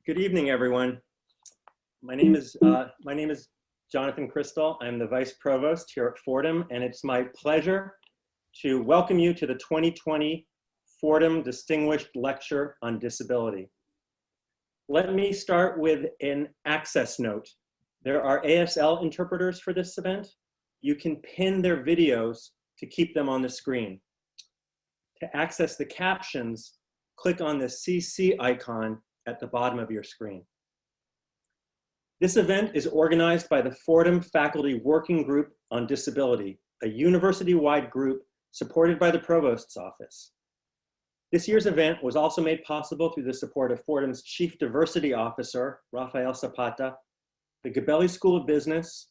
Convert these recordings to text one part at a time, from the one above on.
Good evening, everyone. My name is Jonathan Crystal. I'm the Vice Provost here at Fordham, and it's my pleasure to welcome you to the 2020 Fordham Distinguished Lecture on Disability. Let me start with an access note. There are ASL interpreters for this event. You can pin their videos to keep them on the screen. To access the captions, click on the CC icon at the bottom of your screen. This event is organized by the Fordham Faculty Working Group on Disability, a university-wide group supported by the Provost's Office. This year's event was also made possible through the support of Fordham's Chief Diversity Officer, Rafael Zapata, the Gabelli School of Business,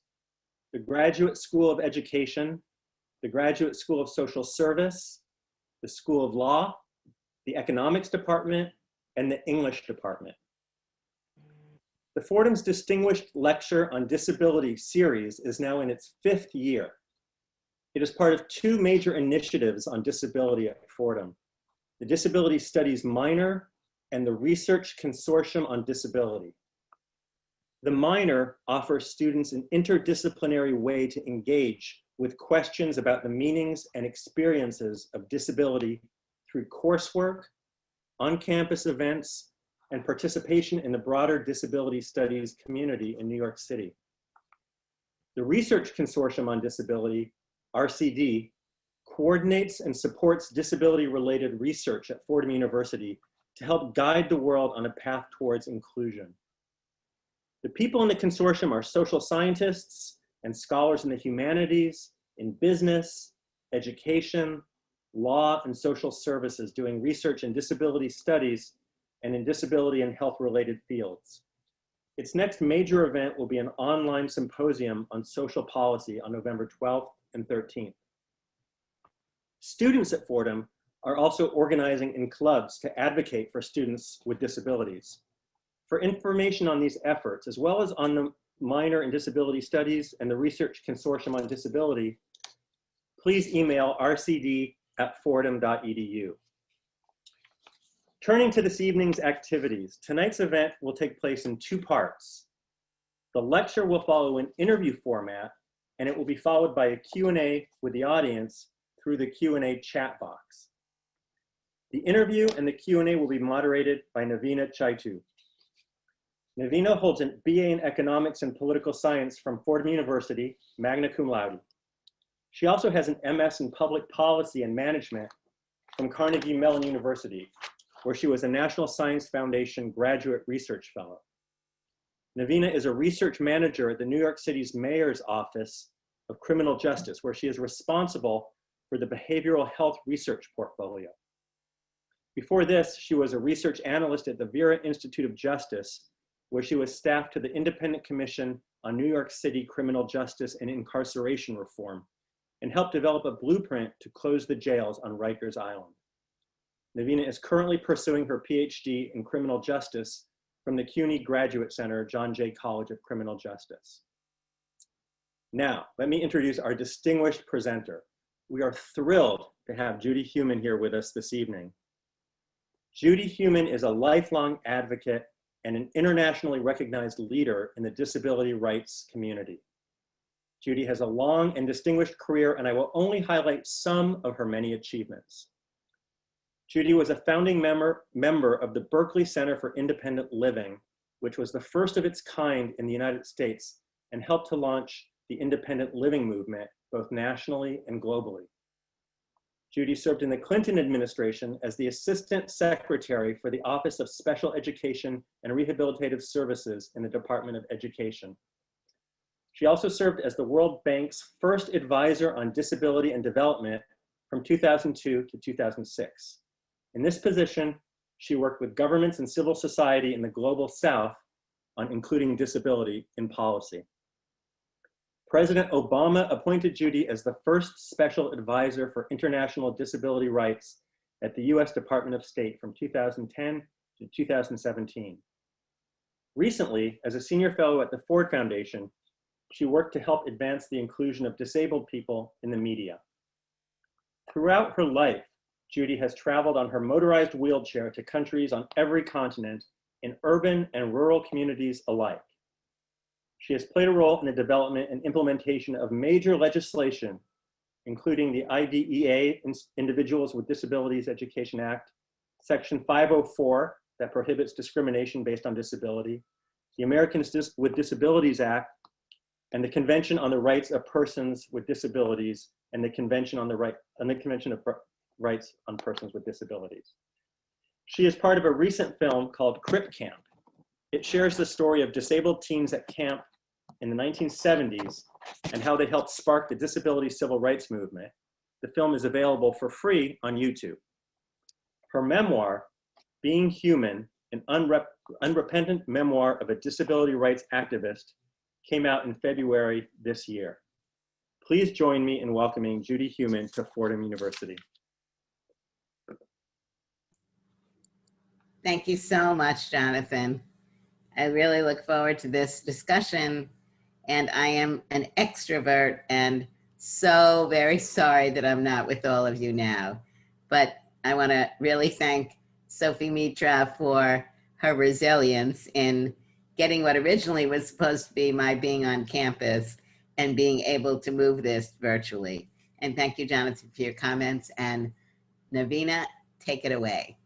the Graduate School of Education, the Graduate School of Social Service, the School of Law, the Economics Department, and the English Department. The Fordham's Distinguished Lecture on Disability series is now in its 5th year. It is part of 2 major initiatives on disability at Fordham: the Disability Studies Minor and the Research Consortium on Disability. The minor offers students an interdisciplinary way to engage with questions about the meanings and experiences of disability through coursework, on-campus events, and participation in the broader disability studies community in New York City. The Research Consortium on Disability, RCD, coordinates and supports disability-related research at Fordham University to help guide the world on a path towards inclusion. The people in the consortium are social scientists and scholars in the humanities, in business, education, law, and social services doing research in disability studies and in disability and health-related fields. Its next major event will be an online symposium on social policy on November 12th and 13th. Students at Fordham are also organizing in clubs to advocate for students with disabilities. For information on these efforts, as well as on the minor in disability studies and the Research Consortium on Disability, please email rcd@fordham.edu. Turning to this evening's activities, tonight's event will take place in 2 parts. The lecture will follow an interview format, and it will be followed by a Q&A with the audience through the Q&A chat box. The interview and the Q&A will be moderated by Navina Chaitu. Navina holds a BA in Economics and Political Science from Fordham University, magna cum laude. She also has an MS in Public Policy and Management from Carnegie Mellon University, where she was a National Science Foundation Graduate Research Fellow. Navina is a research manager at the New York City's Mayor's Office of Criminal Justice, where she is responsible for the behavioral health research portfolio. Before this, she was a research analyst at the Vera Institute of Justice, where she was staffed to the Independent Commission on New York City Criminal Justice and Incarceration Reform, and helped develop a blueprint to close the jails on Rikers Island. Navina is currently pursuing her PhD in criminal justice from the CUNY Graduate Center, John Jay College of Criminal Justice. Now, let me introduce our distinguished presenter. We are thrilled to have Judy Heumann here with us this evening. Judy Heumann is a lifelong advocate and an internationally recognized leader in the disability rights community. Judy has a long and distinguished career, and I will only highlight some of her many achievements. Judy was a founding member of the Berkeley Center for Independent Living, which was the first of its kind in the United States and helped to launch the independent living movement, both nationally and globally. Judy served in the Clinton administration as the Assistant Secretary for the Office of Special Education and Rehabilitative Services in the Department of Education. She also served as the World Bank's first advisor on disability and development from 2002 to 2006. In this position, she worked with governments and civil society in the Global South on including disability in policy. President Obama appointed Judy as the first special advisor for international disability rights at the US Department of State from 2010 to 2017. Recently, as a senior fellow at the Ford Foundation, she worked to help advance the inclusion of disabled people in the media. Throughout her life, Judy has traveled on her motorized wheelchair to countries on every continent in urban and rural communities alike. She has played a role in the development and implementation of major legislation, including the IDEA, Individuals with Disabilities Education Act, Section 504 that prohibits discrimination based on disability, the Americans with Disabilities Act, and the Convention on the Rights of Persons with Disabilities, and the Convention on the Convention of Rights on Persons with Disabilities. She is part of a recent film called Crip Camp. It shares the story of disabled teens at camp in the 1970s and how they helped spark the disability civil rights movement. The film is available for free on YouTube. Her memoir, Being Human, an unrepentant memoir of a disability rights activist, came out in February this year. Please join me in welcoming Judy Heumann to Fordham University. Thank you so much, Jonathan. I really look forward to this discussion, and I am an extrovert and so very sorry that I'm not with all of you now. But I want to really thank Sophie Mitra for her resilience in getting what originally was supposed to be my being on campus and being able to move this virtually. And thank you, Jonathan, for your comments. And Navina, take it away.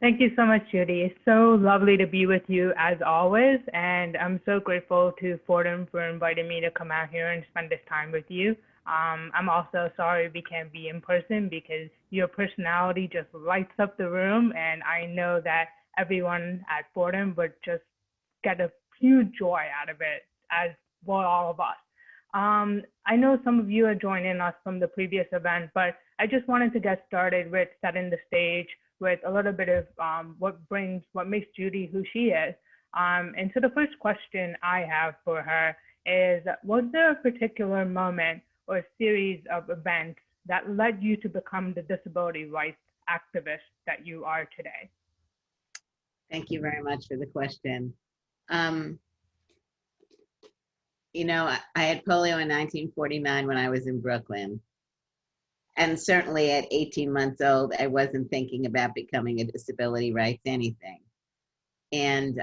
Thank you so much, Judy. It's so lovely to be with you as always, and I'm so grateful to Fordham for inviting me to come out here and spend this time with you. I'm also sorry we can't be in person because your personality just lights up the room, and I know that everyone at Fordham would just get a huge joy out of it, as will all of us. I know some of you are joining us from the previous event, but I just wanted to get started with setting the stage with a little bit of what makes Judy who she is. And so the first question I have for her is, was there a particular moment or a series of events that led you to become the disability rights activist that you are today? Thank you very much for the question. You know, I had polio in 1949 when I was in Brooklyn. And certainly at 18 months old, I wasn't thinking about becoming a disability rights anything. And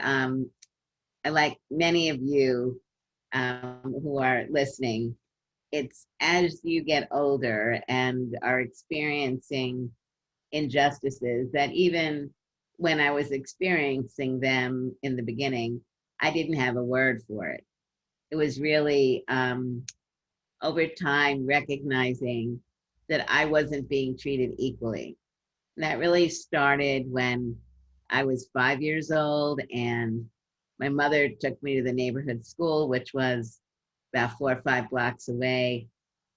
like many of you who are listening, it's as you get older and are experiencing injustices that even when I was experiencing them in the beginning, I didn't have a word for it. It was really over time recognizing that I wasn't being treated equally. And that really started when I was 5 years old and my mother took me to the neighborhood school, which was about 4 or 5 blocks away,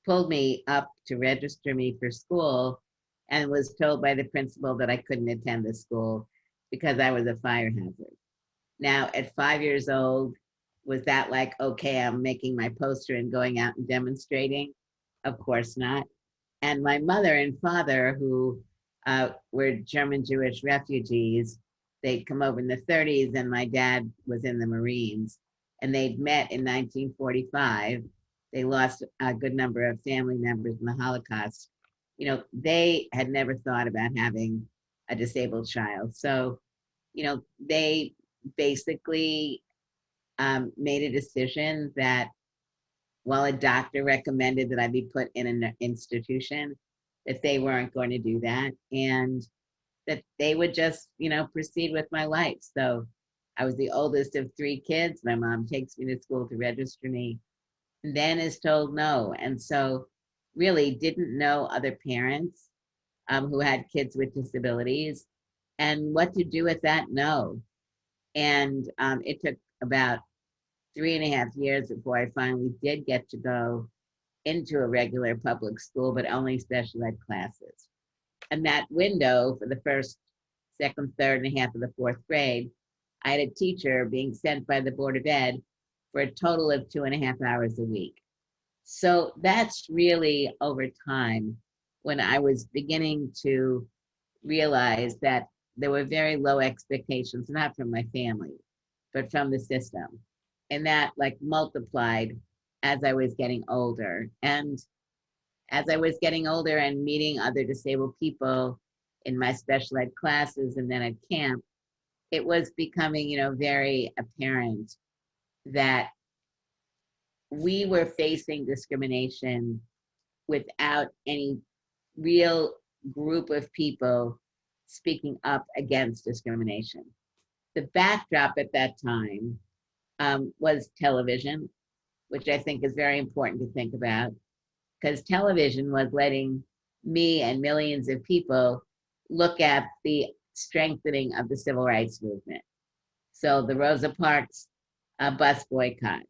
pulled me up to register me for school, and was told by the principal that I couldn't attend the school because I was a fire hazard. Now, at 5 years old, was that like, okay, I'm making my poster and going out and demonstrating? Of course not. And my mother and father, who were German Jewish refugees, they'd come over in the 30s, and my dad was in the Marines, and they'd met in 1945. They lost a good number of family members in the Holocaust. You know, they had never thought about having a disabled child. So, you know, they basically made a decision that while a doctor recommended that I be put in an institution, that they weren't going to do that, and that they would just, you know, proceed with my life. So I was the oldest of 3 kids. My mom takes me to school to register me, and then is told no. And so really didn't know other parents who had kids with disabilities and what to do with that no. And it took about 3.5 years before I finally did get to go into a regular public school, but only special ed classes. And that window for the first, second, third, and half of the 4th grade, I had a teacher being sent by the Board of Ed for a total of 2.5 hours a week. So that's really over time when I was beginning to realize that there were very low expectations, not from my family, but from the system. And that like multiplied as I was getting older. And as I was getting older and meeting other disabled people in my special ed classes and then at camp, it was becoming, very apparent that we were facing discrimination without any real group of people speaking up against discrimination. The backdrop at that time was television, which I think is very important to think about, because television was letting me and millions of people look at the strengthening of the civil rights movement. So the Rosa Parks bus boycott,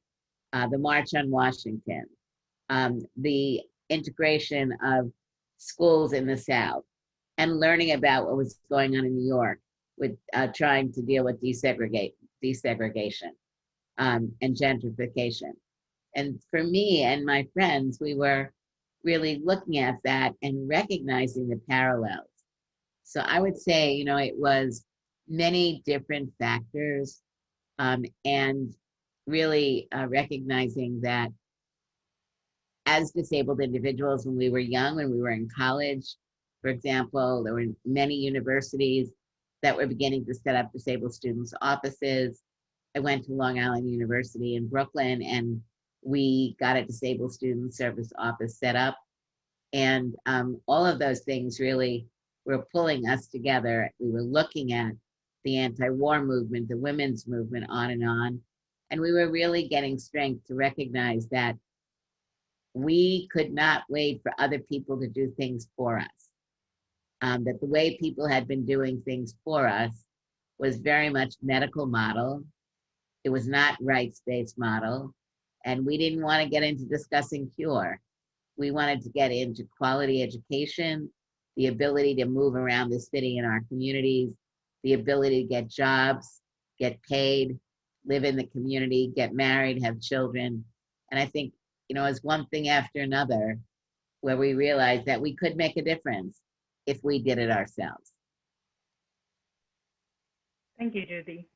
the March on Washington, the integration of schools in the South, and learning about what was going on in New York with trying to deal with desegregation and gentrification. And for me and my friends, we were really looking at that and recognizing the parallels. So I would say, it was many different factors, and really recognizing that as disabled individuals, when we were young, when we were in college, for example, there were many universities that were beginning to set up disabled students' offices. I went to Long Island University in Brooklyn, and we got a disabled student service office set up. And all of those things really were pulling us together. We were looking at the anti-war movement, the women's movement, on. And we were really getting strength to recognize that we could not wait for other people to do things for us. That the way people had been doing things for us was very much medical model. It was not rights-based model. And we didn't want to get into discussing cure. We wanted to get into quality education, the ability to move around the city and our communities, the ability to get jobs, get paid, live in the community, get married, have children. And I think, it's one thing after another where we realized that we could make a difference if we did it ourselves. Thank you, Judy.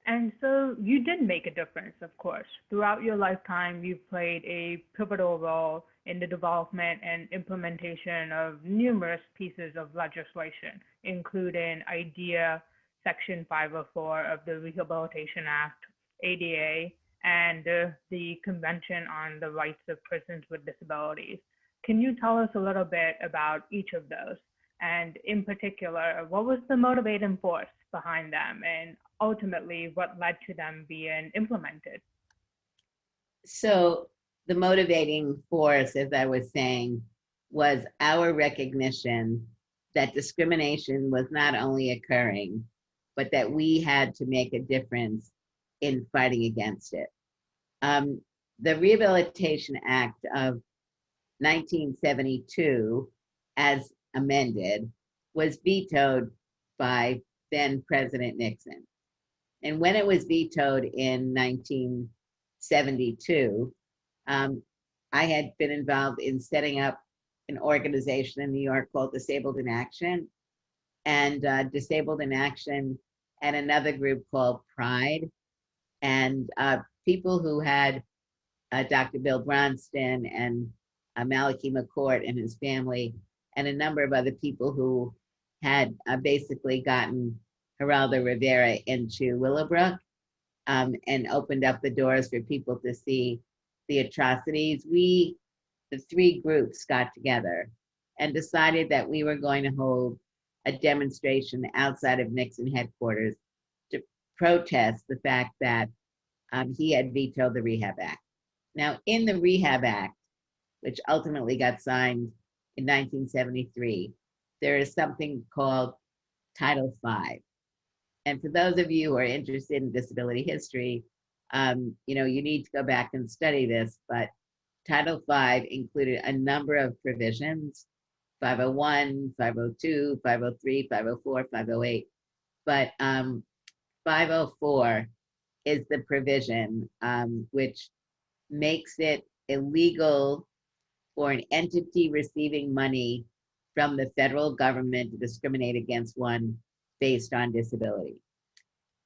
And so you did make a difference, of course. Throughout your lifetime, you've played a pivotal role in the development and implementation of numerous pieces of legislation, including IDEA, Section 504 of the Rehabilitation Act, ADA, and the Convention on the Rights of Persons with Disabilities. Can you tell us a little bit about each of those? And in particular, what was the motivating force behind them, and ultimately what led to them being implemented? So the motivating force, as I was saying, was our recognition that discrimination was not only occurring, but that we had to make a difference in fighting against it. The Rehabilitation Act of 1972, as amended, was vetoed by then President Nixon. And when it was vetoed in 1972, I had been involved in setting up an organization in New York called Disabled in Action. And Disabled in Action and another group called Pride. And people who had Dr. Bill Bronston and Malachi McCourt and his family, and a number of other people who had basically gotten Geraldo Rivera into Willowbrook and opened up the doors for people to see the atrocities. We, the three groups, got together and decided that we were going to hold a demonstration outside of Nixon headquarters to protest the fact that he had vetoed the Rehab Act. Now, in the Rehab Act, which ultimately got signed in 1973, there is something called Title V. And for those of you who are interested in disability history, you need to go back and study this, but Title V included a number of provisions, 501, 502, 503, 504, 508. But 504 is the provision which makes it illegal for an entity receiving money from the federal government to discriminate against one based on disability.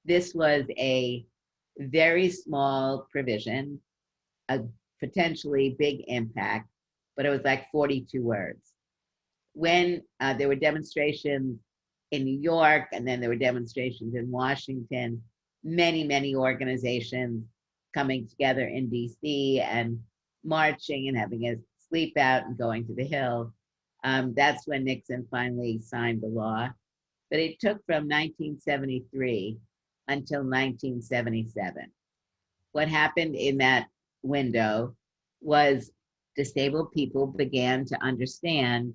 This was a very small provision, a potentially big impact, but it was like 42 words. When there were demonstrations in New York, and then there were demonstrations in Washington, many organizations coming together in DC and marching and having a sleep out and going to the Hill. That's when Nixon finally signed the law. But it took from 1973 until 1977. What happened in that window was disabled people began to understand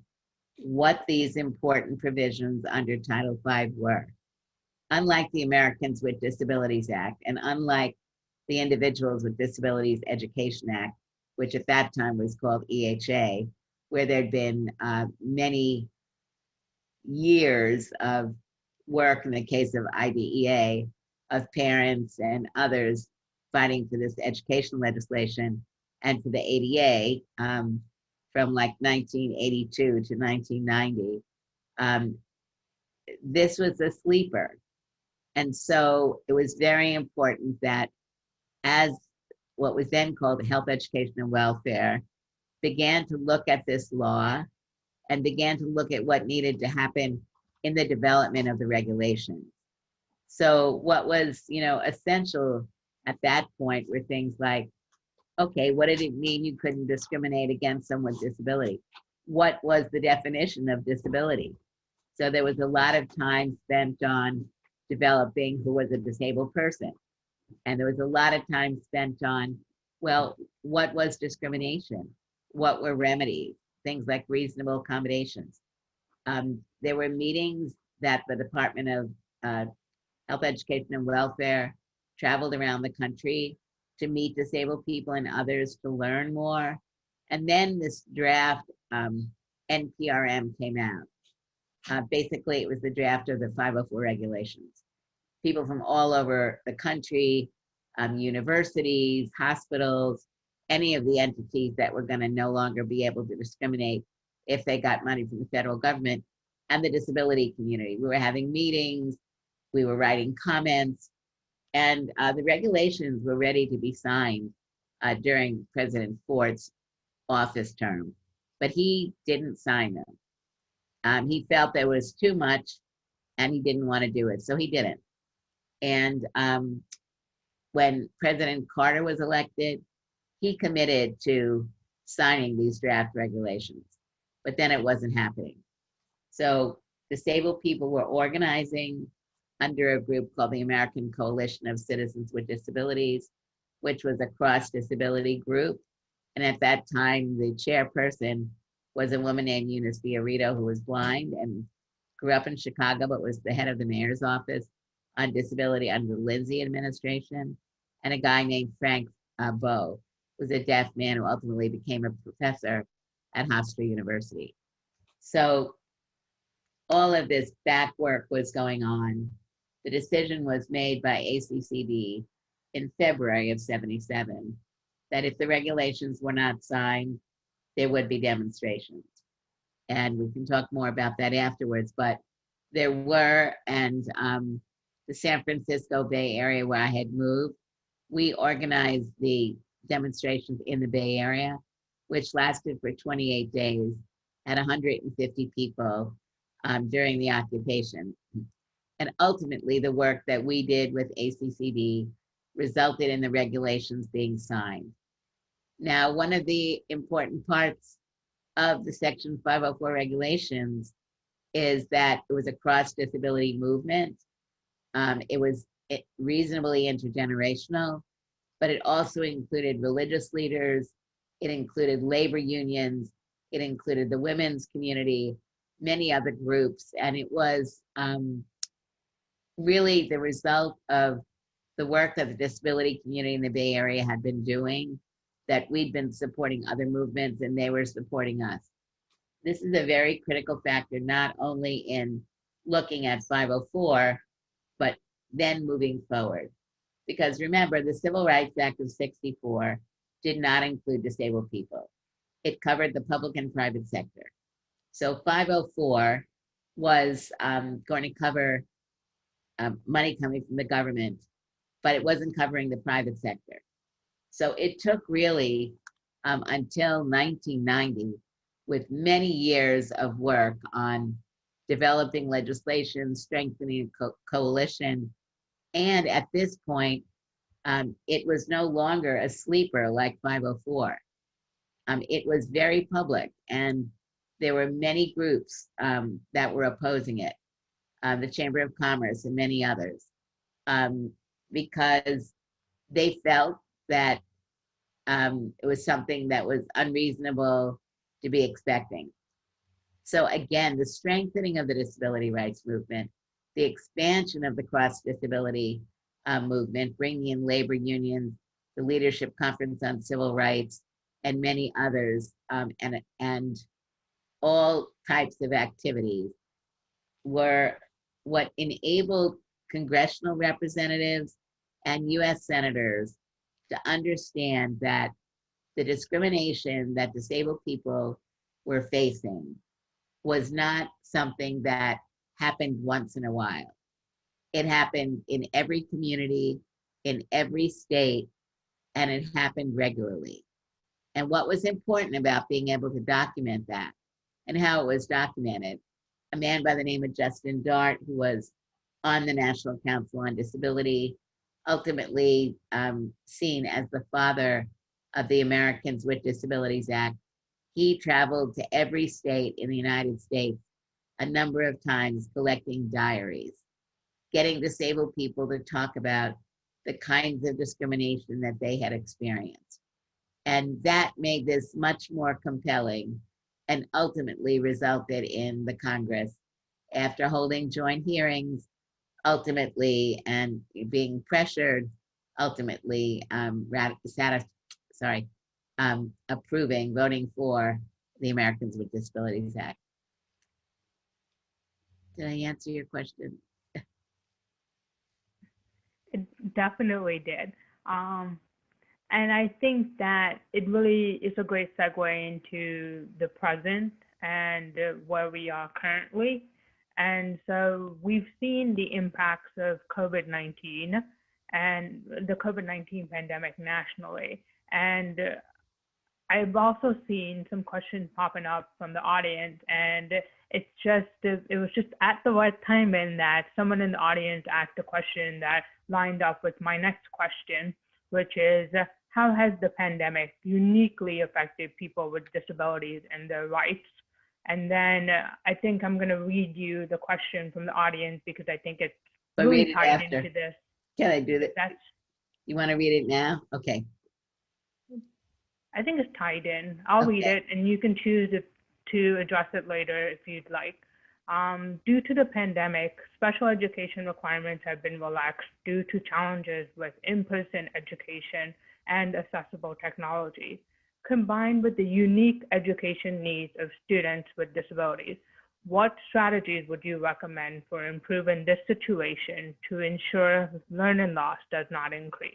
what these important provisions under Title V were. Unlike the Americans with Disabilities Act, and unlike the Individuals with Disabilities Education Act, which at that time was called EHA, where there'd been many years of work in the case of IDEA, of parents and others fighting for this education legislation and for the ADA from like 1982 to 1990. This was a sleeper. And so it was very important that as what was then called Health, Education, and Welfare began to look at this law and began to look at what needed to happen in the development of the regulations. So what was, essential at that point were things like, okay, what did it mean you couldn't discriminate against someone with disability? What was the definition of disability? So there was a lot of time spent on developing who was a disabled person. And there was a lot of time spent on, well, what was discrimination? What were remedies? Things like reasonable accommodations. There were meetings that the Department of Health, Education, and Welfare traveled around the country to meet disabled people and others to learn more. And then this draft NPRM came out. Basically, it was the draft of the 504 regulations. People from all over the country, universities, hospitals, any of the entities that were going to no longer be able to discriminate if they got money from the federal government, and the disability community. We were having meetings, we were writing comments, and the regulations were ready to be signed during President Ford's office term, but he didn't sign them. He felt there was too much and he didn't want to do it, so he didn't. And when President Carter was elected, he committed to signing these draft regulations, but then it wasn't happening. So disabled people were organizing under a group called the American Coalition of Citizens with Disabilities, which was a cross-disability group. And at that time, the chairperson was a woman named Eunice Fiorito, who was blind and grew up in Chicago, but was the head of the mayor's office on disability under the Lindsay administration, and a guy named Frank Bowe, who was a deaf man who ultimately became a professor at Hofstra University. So all of this back work was going on. The decision was made by ACCD in February of '77 that if the regulations were not signed, there would be demonstrations. And we can talk more about that afterwards, but there were, and the San Francisco Bay Area where I had moved, we organized the demonstrations in the Bay Area, which lasted for 28 days, at 150 people during the occupation. And ultimately, the work that we did with ACCD resulted in the regulations being signed. Now, one of the important parts of the Section 504 regulations is that it was a cross-disability movement. It was reasonably intergenerational, but it also included religious leaders, it included labor unions, it included the women's community, many other groups, and it was really the result of the work that the disability community in the Bay Area had been doing, that we'd been supporting other movements and they were supporting us. This is a very critical factor, not only in looking at 504, but then moving forward. Because remember, the Civil Rights Act of '64 did not include disabled people. It covered the public and private sector. So 504 was going to cover money coming from the government, but it wasn't covering the private sector. So it took really until 1990, with many years of work on developing legislation, strengthening coalition. And at this point, it was no longer a sleeper like 504. It was very public, and there were many groups that were opposing it, the Chamber of Commerce and many others, because they felt that it was something that was unreasonable to be expecting. So again, the strengthening of the disability rights movement, the expansion of the cross-disability movement, bringing in labor unions, the Leadership Conference on Civil Rights, and many others, and all types of activities were what enabled congressional representatives and US senators to understand that the discrimination that disabled people were facing was not something that happened once in a while. It happened in every community, in every state, and it happened regularly. And what was important about being able to document that and how it was documented, a man by the name of Justin Dart, who was on the National Council on Disability, ultimately seen as the father of the Americans with Disabilities Act. He traveled to every state in the United States a number of times collecting diaries, getting disabled people to talk about the kinds of discrimination that they had experienced. And that made this much more compelling and ultimately resulted in the Congress, after holding joint hearings, ultimately, and being pressured, ultimately approving, voting for the Americans with Disabilities Act. Did I answer your question? It definitely did. And I think that it really is a great segue into the present and where we are currently. And so we've seen the impacts of COVID-19 and the COVID-19 pandemic nationally. And I've also seen some questions popping up from the audience, and it was just at the right time in that someone in the audience asked a question that lined up with my next question, which is, how has the pandemic uniquely affected people with disabilities and their rights? And then I think I'm going to read you the question from the audience because I think it's really tied into this. Can I do that? You want to read it now? Okay. I think it's tied in. I'll read it, and you can choose to address it later if you'd like. Due to the pandemic, special education requirements have been relaxed due to challenges with in-person education and accessible technology, combined with the unique education needs of students with disabilities. What strategies would you recommend for improving this situation to ensure learning loss does not increase?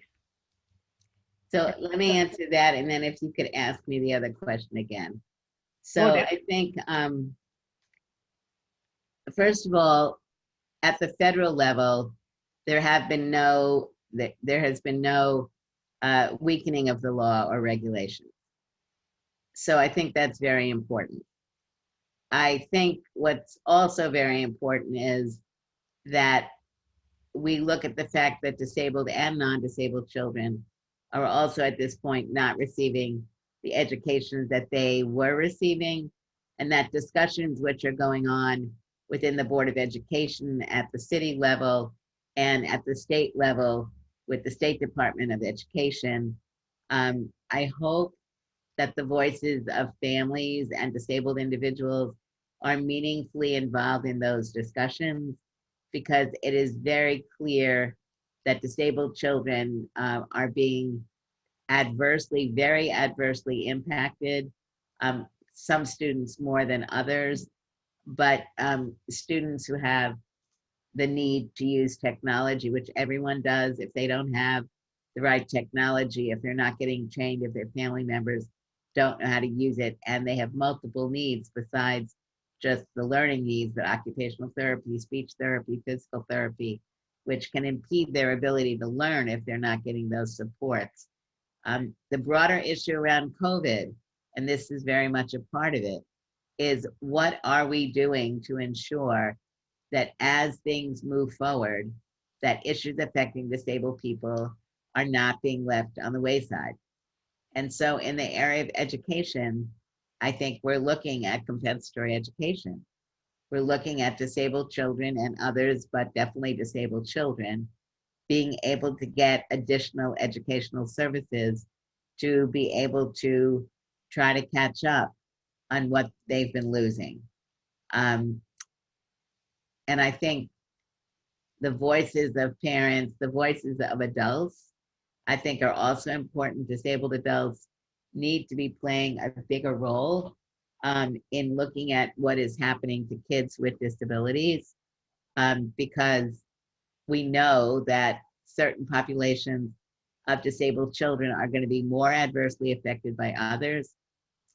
So let me answer that, and then if you could ask me the other question again. So I think, first of all, at the federal level, there has been no weakening of the law or regulation. So I think that's very important. I think what's also very important is that we look at the fact that disabled and non-disabled children are also at this point not receiving the education that they were receiving, and that discussions which are going on within the Board of Education at the city level and at the state level with the State Department of Education. I hope that the voices of families and disabled individuals are meaningfully involved in those discussions, because it is very clear that disabled children are being very adversely impacted. Some students more than others, but students who have the need to use technology, which everyone does, if they don't have the right technology, if they're not getting trained, if their family members don't know how to use it, and they have multiple needs besides just the learning needs, but occupational therapy, speech therapy, physical therapy, which can impede their ability to learn if they're not getting those supports. The broader issue around COVID, and this is very much a part of it, is what are we doing to ensure that as things move forward, that issues affecting disabled people are not being left on the wayside. And so in the area of education, I think we're looking at compensatory education. We're looking at disabled children and others, but definitely disabled children, being able to get additional educational services to be able to try to catch up on what they've been losing. And I think the voices of parents, the voices of adults, I think are also important. Disabled adults need to be playing a bigger role in looking at what is happening to kids with disabilities, because we know that certain populations of disabled children are going to be more adversely affected by others.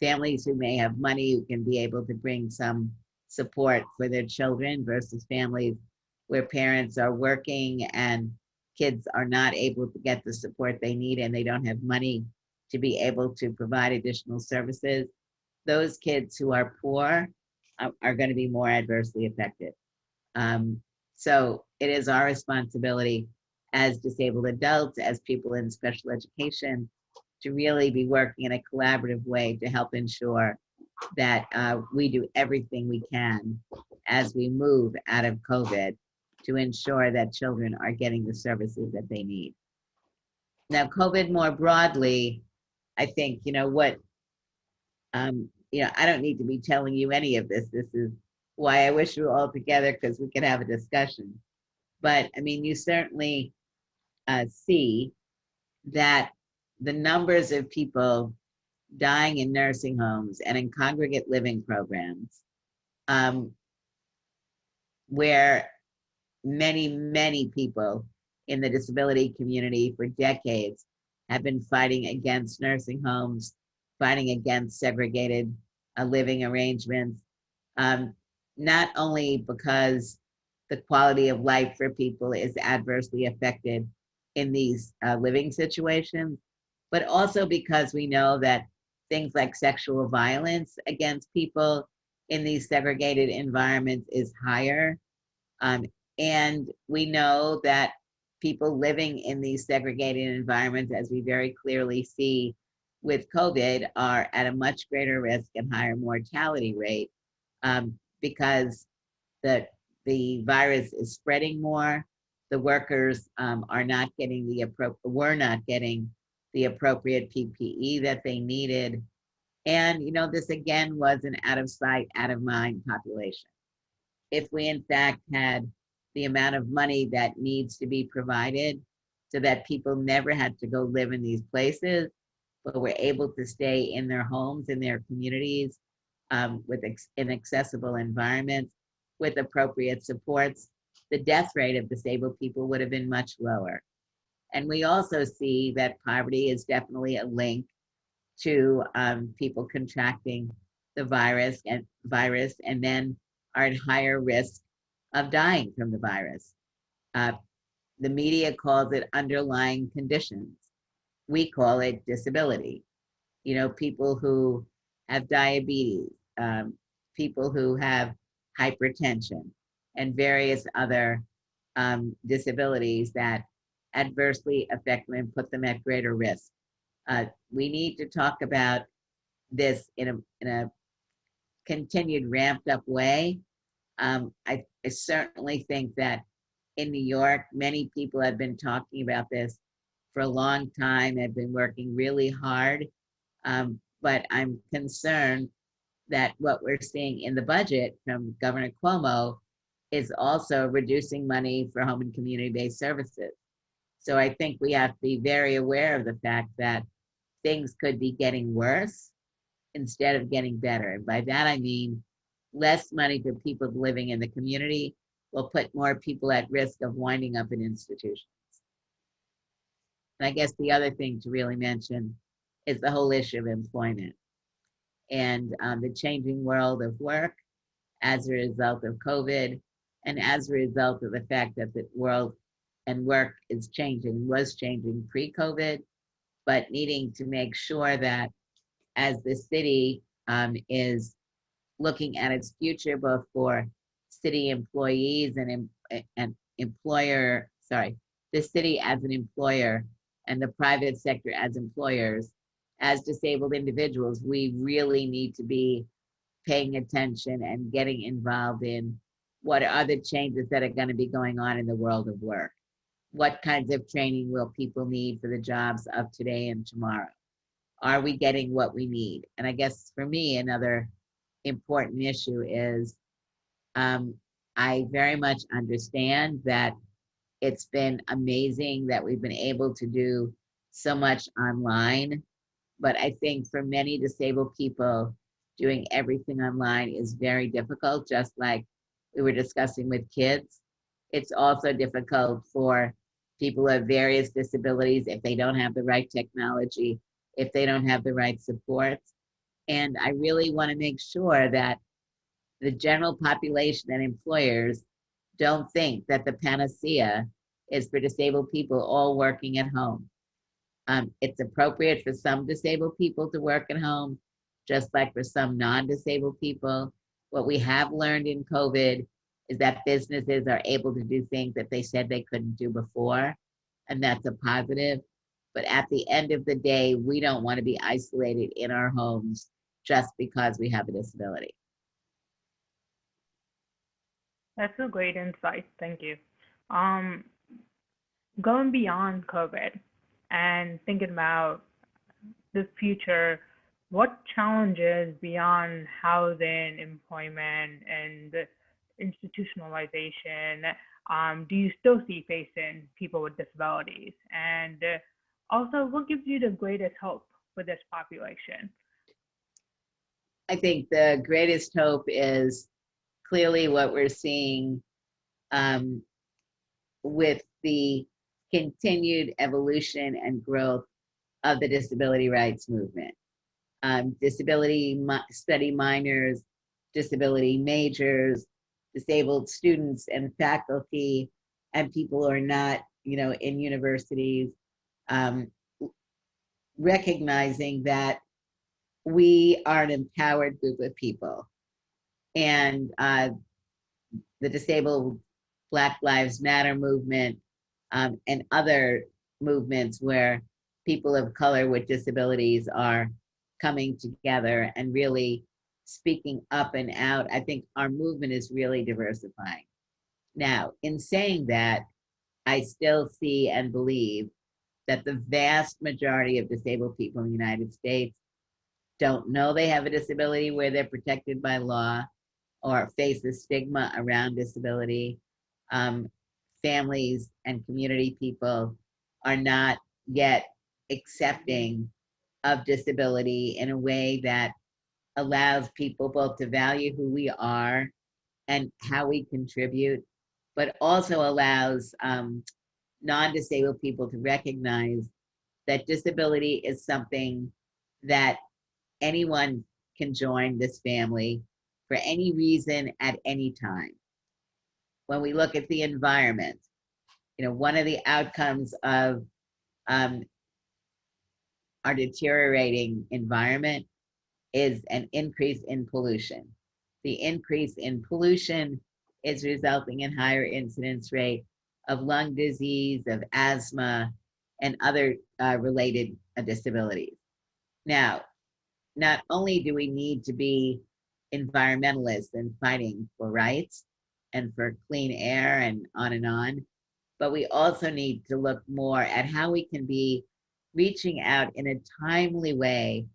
Families who may have money who can be able to bring some support for their children versus families where parents are working and kids are not able to get the support they need and they don't have money to be able to provide additional services. Those kids who are poor are going to be more adversely affected. So it is our responsibility as disabled adults, as people in special education, to really be working in a collaborative way to help ensure that we do everything we can as we move out of COVID to ensure that children are getting the services that they need. Now, COVID more broadly, I think, I don't need to be telling you any of this. This is why I wish we were all together, because we could have a discussion. But I mean, you certainly see that the numbers of people dying in nursing homes and in congregate living programs, where many people in the disability community for decades have been fighting against nursing homes, fighting against segregated living arrangements, not only because the quality of life for people is adversely affected in these living situations, but also because we know that things like sexual violence against people in these segregated environments is higher. And we know that people living in these segregated environments, as we very clearly see with COVID, are at a much greater risk and higher mortality rate, because the virus is spreading more. The workers are not getting were not getting the appropriate PPE that they needed. And this again was an out of sight, out of mind population. If we in fact had the amount of money that needs to be provided so that people never had to go live in these places, but were able to stay in their homes, in their communities, with inaccessible environments, with appropriate supports, the death rate of disabled people would have been much lower. And we also see that poverty is definitely a link to people contracting the virus and then are at higher risk of dying from the virus. The media calls it underlying conditions. We call it disability. People who have diabetes, people who have hypertension, and various other disabilities that adversely affect them and put them at greater risk. We need to talk about this in a continued ramped up way. I certainly think that in New York, many people have been talking about this for a long time, have been working really hard. But I'm concerned that what we're seeing in the budget from Governor Cuomo is also reducing money for home and community-based services. So I think we have to be very aware of the fact that things could be getting worse instead of getting better. And by that, I mean less money for people living in the community will put more people at risk of winding up in institutions. And I guess the other thing to really mention is the whole issue of employment and the changing world of work as a result of COVID and as a result of the fact that the world and work is changing, was changing pre-COVID, but needing to make sure that as the city is looking at its future, both for city employees and employer, sorry, the city as an employer and the private sector as employers. As disabled individuals, we really need to be paying attention and getting involved in what are the changes that are going to be going on in the world of work. What kinds of training will people need for the jobs of today and tomorrow? Are we getting what we need? And I guess for me, another important issue is I very much understand that it's been amazing that we've been able to do so much online. But I think for many disabled people, doing everything online is very difficult, just like we were discussing with kids. It's also difficult for people who have various disabilities if they don't have the right technology, if they don't have the right supports. And I really want to make sure that the general population and employers don't think that the panacea is for disabled people all working at home. It's appropriate for some disabled people to work at home, just like for some non-disabled people. What we have learned in COVID is that businesses are able to do things that they said they couldn't do before, and that's a positive. But at the end of the day, we don't want to be isolated in our homes just because we have a disability. That's a great insight. Thank you. Um, Going beyond COVID and thinking about the future, what challenges beyond housing, employment, and institutionalization do you still see facing people with disabilities? And also, what gives you the greatest hope for this population? I think the greatest hope is clearly what we're seeing with the continued evolution and growth of the disability rights movement. Disability study minors, disability majors, disabled students and faculty, and people who are not, in universities, recognizing that we are an empowered group of people. And the disabled Black Lives Matter movement and other movements where people of color with disabilities are coming together and really speaking up and out. I think our movement is really diversifying. Now, in saying that, I still see and believe that the vast majority of disabled people in the United States don't know they have a disability where they're protected by law or face the stigma around disability. Families and community people are not yet accepting of disability in a way that allows people both to value who we are and how we contribute, but also allows non-disabled people to recognize that disability is something that anyone can join this family for any reason at any time. When we look at the environment, one of the outcomes of our deteriorating environment is an increase in pollution. The increase in pollution is resulting in higher incidence rate of lung disease, of asthma, and other related disabilities. Now, not only do we need to be environmentalists and fighting for rights and for clean air and on, but we also need to look more at how we can be reaching out in a timely way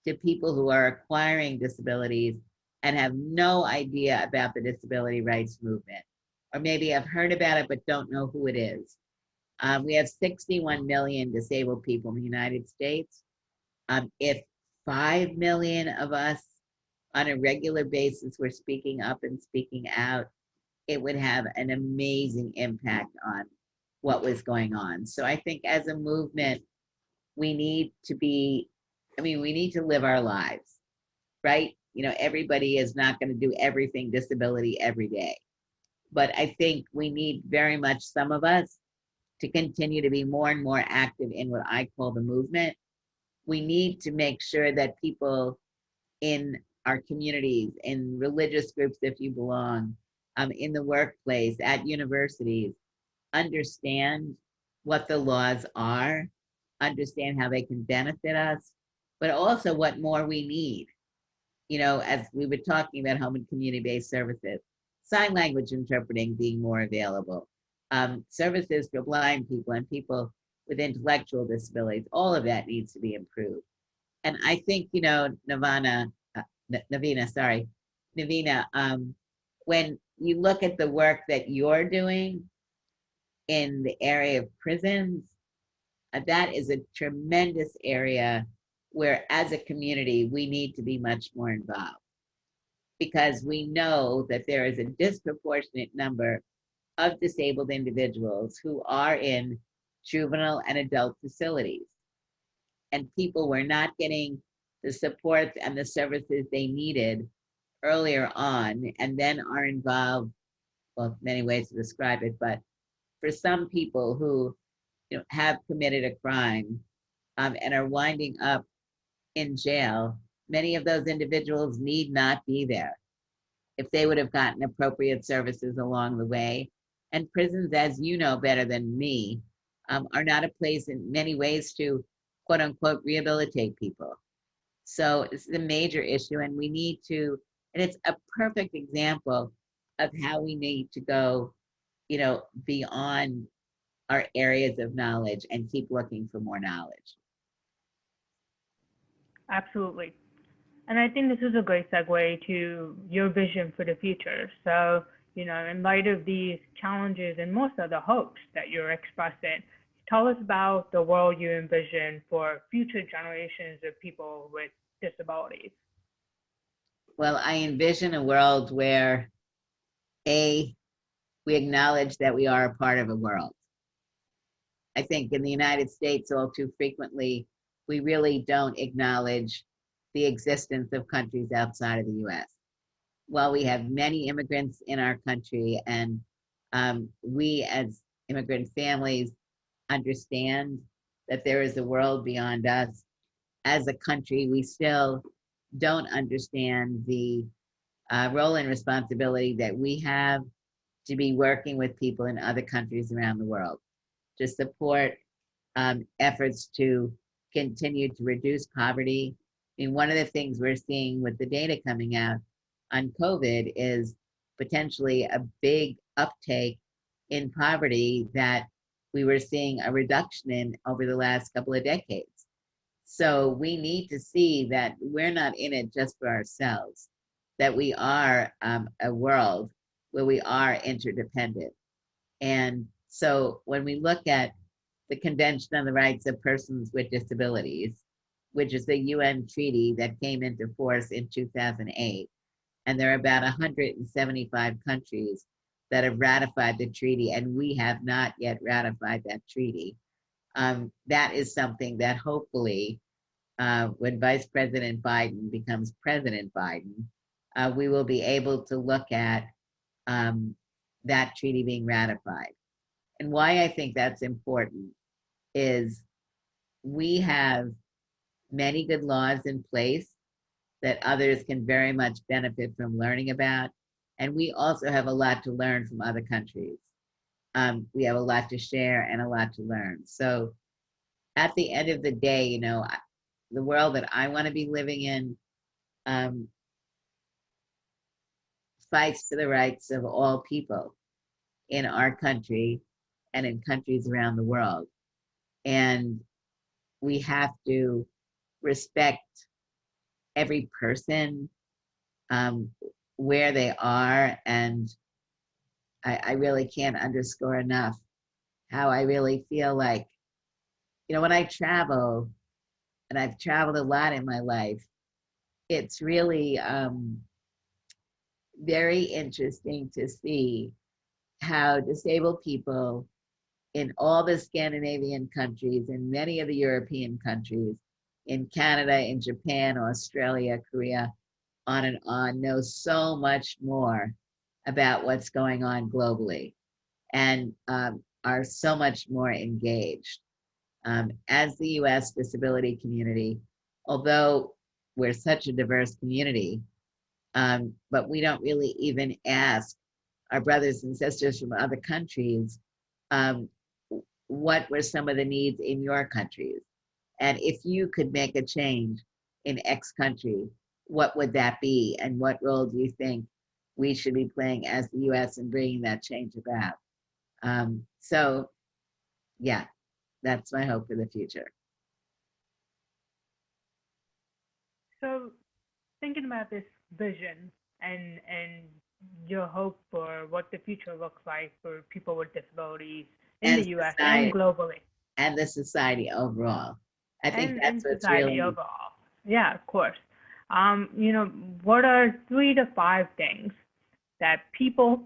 to people who are acquiring disabilities and have no idea about the disability rights movement, or maybe have heard about it but don't know who it is. We have 61 million disabled people in the United States. If 5 million of us on a regular basis were speaking up and speaking out, it would have an amazing impact on what was going on. So I think as a movement, we need to live our lives, right? Everybody is not going to do everything disability every day. But I think we need very much some of us to continue to be more and more active in what I call the movement. We need to make sure that people in our communities, in religious groups if you belong, in the workplace, at universities, understand what the laws are, understand how they can benefit us, but also what more we need. You know, as we were talking about home and community-based services, sign language interpreting being more available, services for blind people and people with intellectual disabilities, all of that needs to be improved. And I think, you know, Navina, when you look at the work that you're doing in the area of prisons, that is a tremendous area where as a community, we need to be much more involved, because we know that there is a disproportionate number of disabled individuals who are in juvenile and adult facilities. And people were not getting the support and the services they needed earlier on, and then are involved, well, many ways to describe it, but for some people who, you know, have committed a crime and are winding up in jail, many of those individuals need not be there if they would have gotten appropriate services along the way. And prisons, as you know better than me, are not a place in many ways to quote unquote rehabilitate people. So it's a major issue, and we need to, and it's a perfect example of how we need to go, you know, beyond our areas of knowledge and keep looking for more knowledge. Absolutely. And I think this is a great segue to your vision for the future. So, you know, in light of these challenges and most of the hopes that you're expressing, tell us about the world you envision for future generations of people with disabilities. Well, I envision a world where, A, we acknowledge that we are a part of a world. I think in the United States, all too frequently, we really don't acknowledge the existence of countries outside of the US. While we have many immigrants in our country, and we as immigrant families understand that there is a world beyond us, as a country, we still don't understand the role and responsibility that we have to be working with people in other countries around the world to support efforts to continue to reduce poverty. I mean, one of the things we're seeing with the data coming out on COVID is potentially a big uptake in poverty that we were seeing a reduction in over the last couple of decades. So we need to see that we're not in it just for ourselves, that we are a world where we are interdependent. And so when we look at the Convention on the Rights of Persons with Disabilities, which is a UN treaty that came into force in 2008, and there are about 175 countries that have ratified the treaty, and we have not yet ratified that treaty. That is something that hopefully, when Vice President Biden becomes President Biden, we will be able to look at that treaty being ratified. And why I think that's important is we have many good laws in place that others can very much benefit from learning about. And we also have a lot to learn from other countries. We have a lot to share and a lot to learn. So at the end of the day, you know, the world that I want to be living in fights for the rights of all people in our country and in countries around the world. And we have to respect every person where they are. And I really can't underscore enough how I really feel like, you know, when I travel, and I've traveled a lot in my life, it's really very interesting to see how disabled people in all the Scandinavian countries, in many of the European countries, in Canada, in Japan, Australia, Korea, on and on, know so much more about what's going on globally, and are so much more engaged. As the US disability community, although we're such a diverse community, but we don't really even ask our brothers and sisters from other countries, um, what were some of the needs in your countries? And if you could make a change in X country, what would that be? And what role do you think we should be playing as the US in bringing that change about? So yeah, that's my hope for the future. So thinking about this vision and your hope for what the future looks like for people with disabilities in And the US society, and globally. And the society overall. I think that's what's society really overall. Yeah, of course. What are 3 to 5 things that people,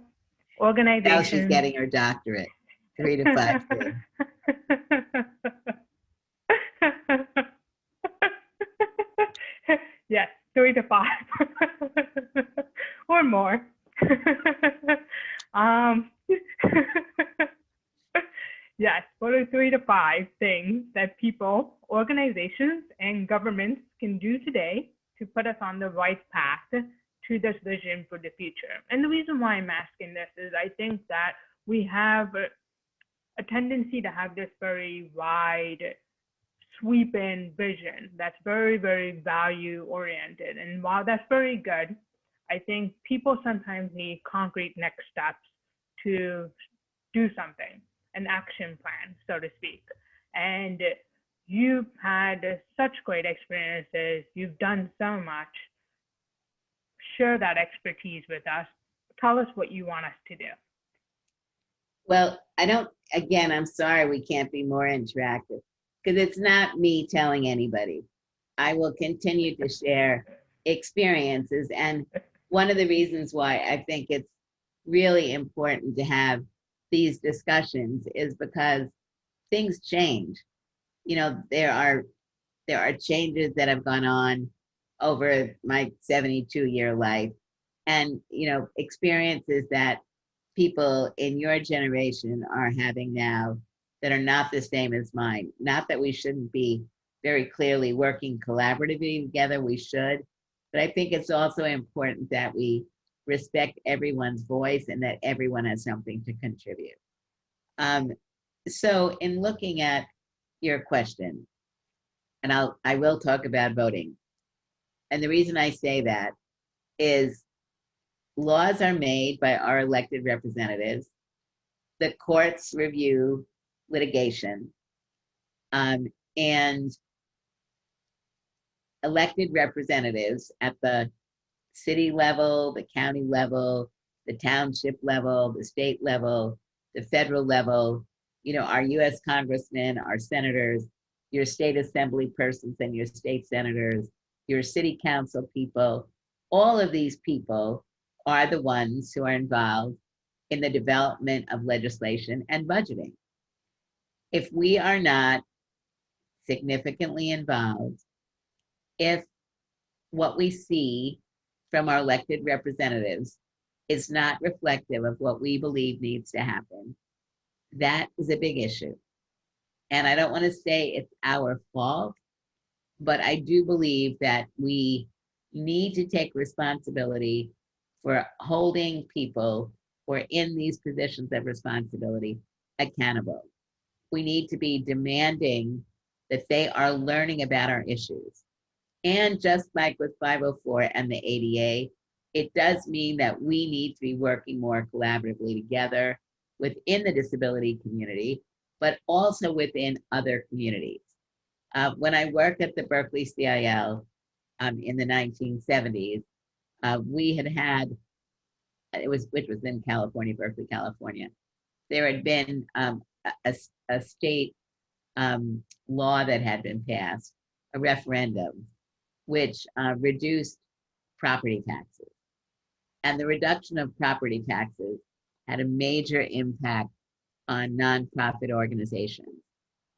organizations. Now she's getting her doctorate. 3 to 5 things. Yes, 3 to 5 or more. Yes, what are 3 to 5 things that people, organizations, and governments can do today to put us on the right path to this vision for the future? And the reason why I'm asking this is I think that we have a tendency to have this very wide, sweeping vision that's very, very value oriented. And while that's very good, I think people sometimes need concrete next steps to do something, an action plan, so to speak. And you've had such great experiences. You've done so much. Share that expertise with us. Tell us what you want us to do. Well, I'm sorry we can't be more interactive because it's not me telling anybody. I will continue to share experiences. And one of the reasons why I think it's really important to have these discussions is because things change. There are changes that have gone on over my 72-year life, and experiences that people in your generation are having now that are not the same as mine. Not that we shouldn't be very clearly working collaboratively together, we should, but I think it's also important that we respect everyone's voice and that everyone has something to contribute. So in looking at your question, and I will talk about voting. And the reason I say that is laws are made by our elected representatives. The courts review litigation, and elected representatives at the city level, the county level, the township level, the state level, the federal level, our US congressmen, our senators, your state assembly persons and your state senators, your city council people, all of these people are the ones who are involved in the development of legislation and budgeting. If we are not significantly involved, if what we see from our elected representatives is not reflective of what we believe needs to happen, that is a big issue. And I don't want to say it's our fault, but I do believe that we need to take responsibility for holding people who are in these positions of responsibility accountable. We need to be demanding that they are learning about our issues. And just like with 504 and the ADA, it does mean that we need to be working more collaboratively together within the disability community, but also within other communities. When I worked at the Berkeley CIL in the 1970s, we had, which was in California, Berkeley, California. There had been a state law that had been passed, a referendum, which reduced property taxes. And the reduction of property taxes had a major impact on nonprofit organizations.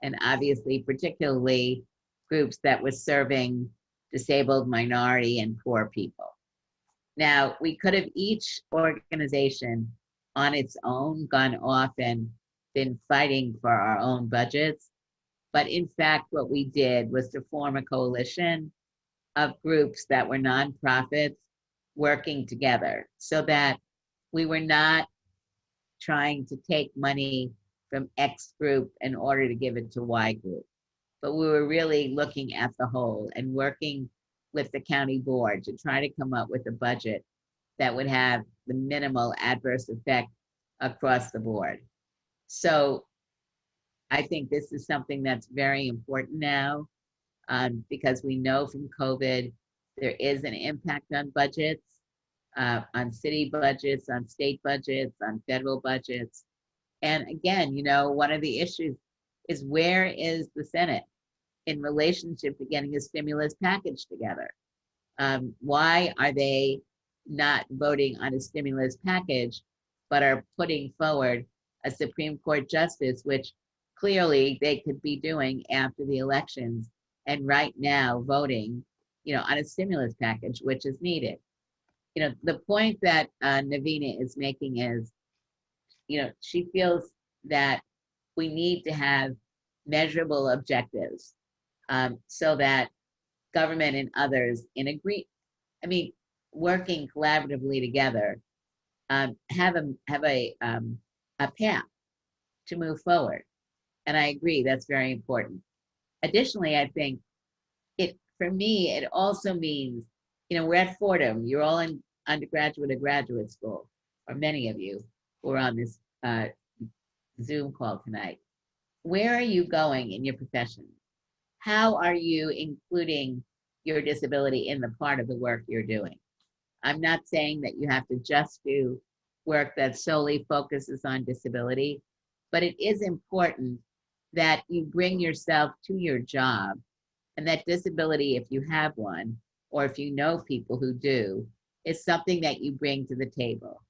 And obviously, particularly groups that were serving disabled, minority, and poor people. Now, we could have each organization on its own gone off and been fighting for our own budgets. But in fact, what we did was to form a coalition of groups that were nonprofits working together so that we were not trying to take money from X group in order to give it to Y group. But we were really looking at the whole and working with the county board to try to come up with a budget that would have the minimal adverse effect across the board. So I think this is something that's very important now, because we know from COVID, there is an impact on budgets, on city budgets, on state budgets, on federal budgets. And again, one of the issues is, where is the Senate in relationship to getting a stimulus package together? Why are they not voting on a stimulus package, but are putting forward a Supreme Court justice, which clearly they could be doing after the elections, and right now voting, on a stimulus package, which is needed. The point that Navina is making is, she feels that we need to have measurable objectives, so that government and others working collaboratively together, have a path to move forward. And I agree, that's very important. Additionally, I think for me, it also means, we're at Fordham, you're all in undergraduate or graduate school, or many of you who are on this Zoom call tonight. Where are you going in your profession? How are you including your disability in the part of the work you're doing? I'm not saying that you have to just do work that solely focuses on disability, but it is important that you bring yourself to your job, and that disability, if you have one, or if you know people who do, is something that you bring to the table.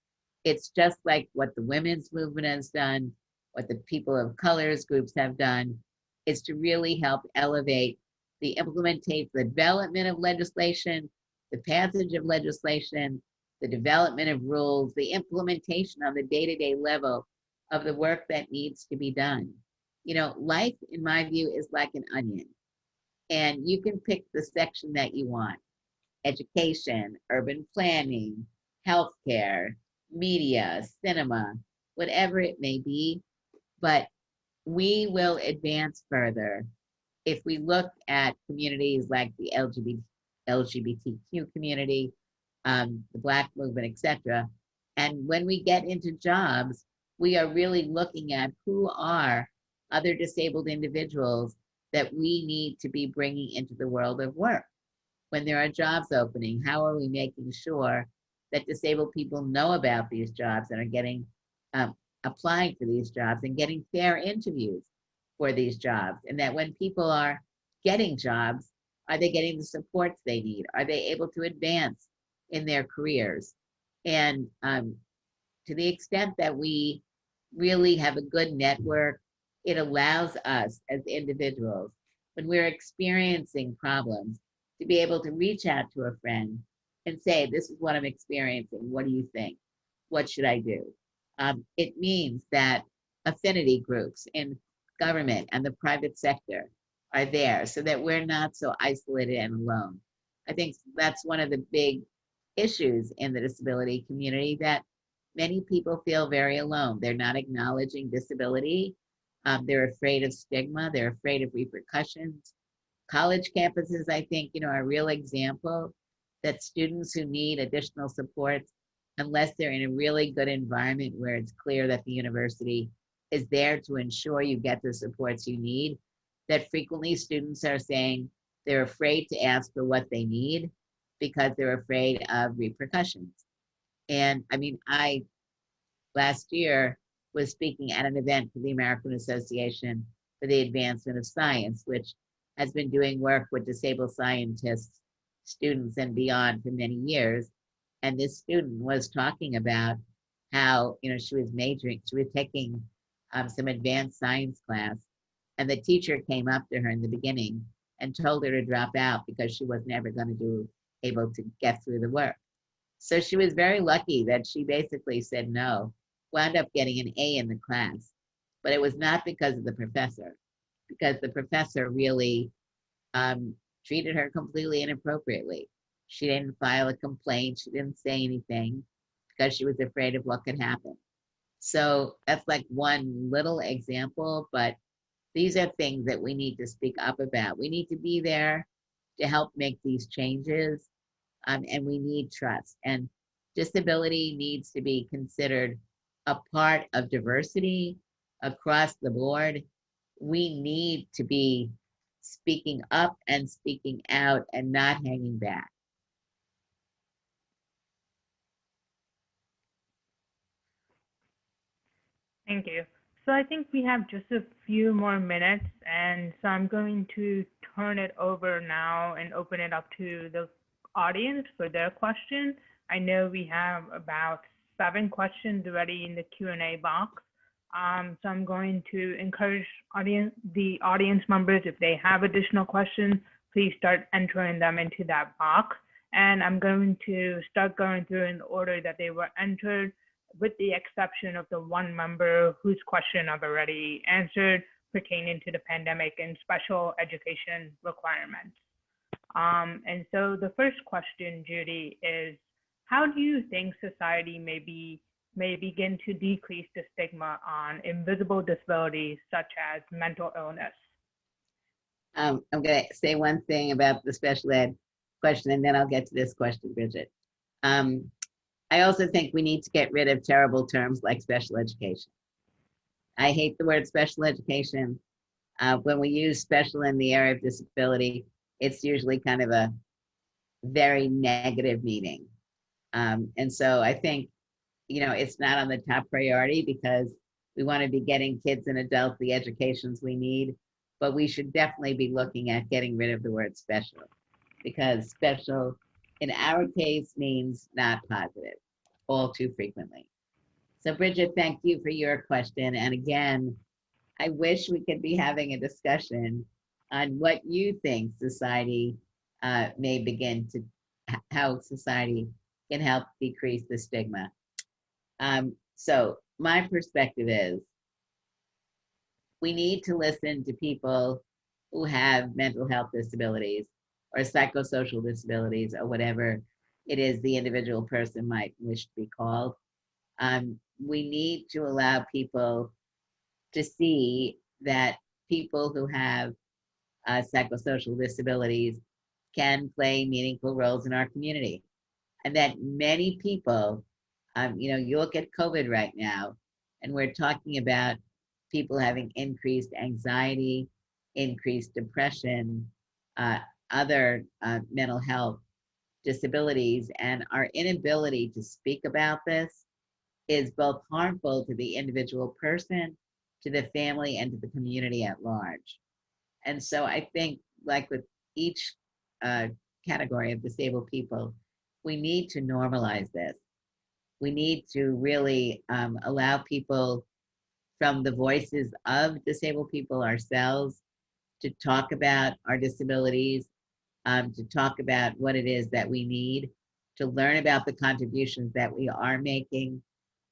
It's just like what the women's movement has done, what the people of colors groups have done, is to really help elevate the implementation, the development of legislation, the passage of legislation, the development of rules, the implementation on the day-to-day level of the work that needs to be done. Life, in my view, is like an onion, and you can pick the section that you want: education, urban planning, healthcare, media, cinema, whatever it may be. But we will advance further if we look at communities like the LGBTQ community, the Black movement, etc. And when we get into jobs, we are really looking at who are other disabled individuals that we need to be bringing into the world of work. When there are jobs opening, how are we making sure that disabled people know about these jobs and are getting applying for these jobs and getting fair interviews for these jobs? And that when people are getting jobs, are they getting the supports they need? Are they able to advance in their careers? And to the extent that we really have a good network, it allows us as individuals, when we're experiencing problems, to be able to reach out to a friend and say, this is what I'm experiencing. What do you think? What should I do? It means that affinity groups in government and the private sector are there so that we're not so isolated and alone. I think that's one of the big issues in the disability community, that many people feel very alone. They're not acknowledging disability. They're afraid of stigma. They're afraid of repercussions. College campuses, I think, are a real example that students who need additional supports, unless they're in a really good environment where it's clear that the university is there to ensure you get the supports you need, that frequently students are saying they're afraid to ask for what they need because they're afraid of repercussions. And I last year was speaking at an event for the American Association for the Advancement of Science, which has been doing work with disabled scientists, students, and beyond for many years. And this student was talking about how, she was taking some advanced science class, and the teacher came up to her in the beginning and told her to drop out because she was never going to able to get through the work. So she was very lucky that she basically said no, wound up getting an A in the class, but it was not because of the professor, because the professor really treated her completely inappropriately. She didn't file a complaint. She didn't say anything because she was afraid of what could happen. So that's like one little example, but these are things that we need to speak up about. We need to be there to help make these changes, and we need trust. And disability needs to be considered a part of diversity across the board. We need to be speaking up and speaking out and not hanging back. Thank you. So I think we have just a few more minutes, and so I'm going to turn it over now and open it up to the audience for their question. I know we have about 7 questions already in the Q&A box. So I'm going to encourage the audience members, if they have additional questions, please start entering them into that box. And I'm going to start going through in the order that they were entered, with the exception of the one member whose question I've already answered pertaining to the pandemic and special education requirements. And so the first question, Judy, is how do you think society may begin to decrease the stigma on invisible disabilities such as mental illness? I'm going to say one thing about the special ed question, and then I'll get to this question, Bridget. I also think we need to get rid of terrible terms like special education. I hate the word special education. When we use special in the area of disability, it's usually kind of a very negative meaning. And so I think, it's not on the top priority because we want to be getting kids and adults the educations we need, but we should definitely be looking at getting rid of the word special, because special in our case means not positive all too frequently. So Bridget, thank you for your question. And again, I wish we could be having a discussion on what you think society may begin to, how society can help decrease the stigma. So my perspective is we need to listen to people who have mental health disabilities or psychosocial disabilities or whatever it is the individual person might wish to be called. We need to allow people to see that people who have psychosocial disabilities can play meaningful roles in our community. And that many people, you look at COVID right now, and we're talking about people having increased anxiety, increased depression, other mental health disabilities, and our inability to speak about this is both harmful to the individual person, to the family, and to the community at large. And so I think, like with each category of disabled people, we need to normalize this. We need to really allow people from the voices of disabled people ourselves to talk about our disabilities, to talk about what it is that we need, to learn about the contributions that we are making,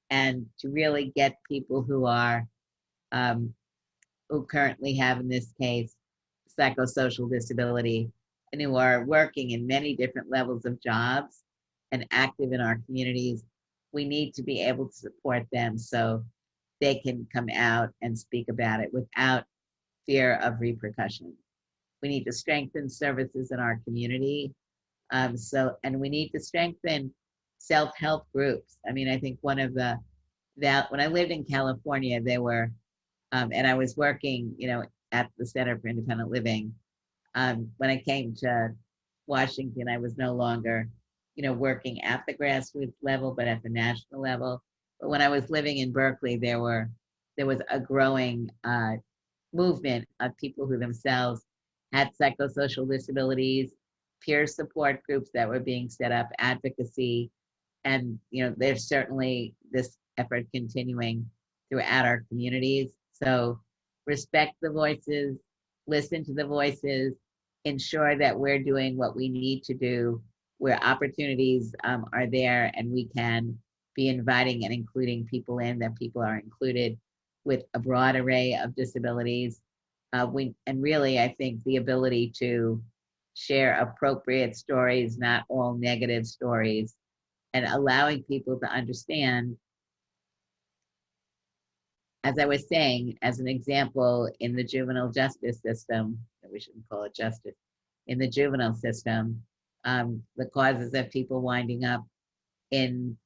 and to really get people who are, who currently have, in this case, psychosocial disability, and who are working in many different levels of jobs and active in our communities. We need to be able to support them so they can come out and speak about it without fear of repercussion. We need to strengthen services in our community. And we need to strengthen self-help groups. I mean, I think one of when I lived in California, there were, and I was working, at the Center for Independent Living. When I came to Washington, I was no longer, working at the grassroots level, but at the national level. But when I was living in Berkeley, there was a growing movement of people who themselves had psychosocial disabilities, peer support groups that were being set up, advocacy, and there's certainly this effort continuing throughout our communities. So respect the voices, listen to the voices, ensure that we're doing what we need to do, where opportunities are there, and we can be inviting and including people in, that people are included with a broad array of disabilities. And really, I think the ability to share appropriate stories, not all negative stories, and allowing people to understand, as I was saying, as an example, in the juvenile justice system, we shouldn't call it justice, in the juvenile system, the causes of people winding up in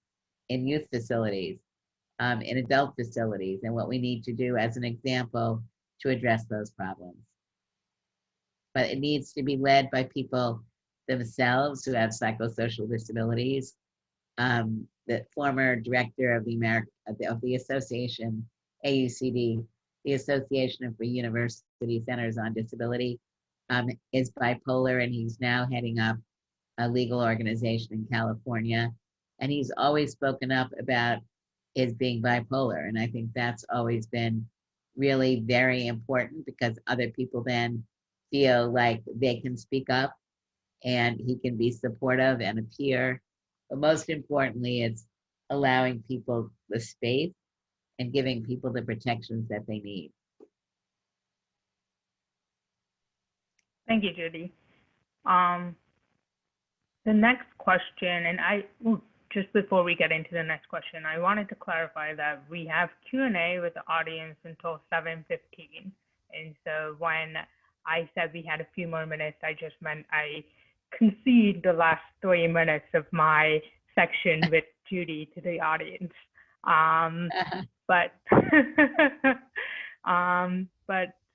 youth facilities, in adult facilities, and what we need to do as an example to address those problems. But it needs to be led by people themselves who have psychosocial disabilities. The former director of the association, AUCD, the Association for University Centers on Disability, is bipolar, and he's now heading up a legal organization in California. And he's always spoken up about his being bipolar. And I think that's always been really very important, because other people then feel like they can speak up and he can be supportive and a peer. But most importantly, it's allowing people the space and giving people the protections that they need. Thank you, Judy. The next question, and just before we get into the next question, I wanted to clarify that we have Q&A with the audience until 7:15. And so when I said we had a few more minutes, I just meant I concede the last 3 minutes of my section with Judy to the audience. But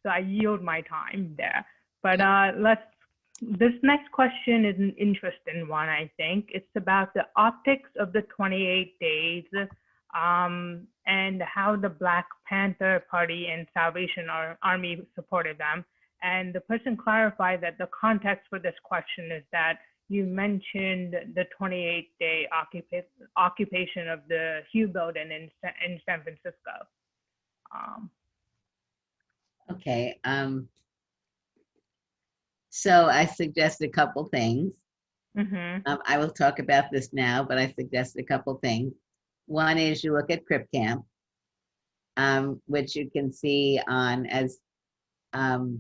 so I yield my time there. But this next question is an interesting one, I think. It's about the optics of the 28 days and how the Black Panther Party and Salvation Army supported them. And the person clarified that the context for this question is that you mentioned the 28-day occupation of the Hugh building in San Francisco. Okay. So I suggest a couple things. I will talk about this now, but I suggest a couple things. One is you look at Crip Camp, which you can see on, as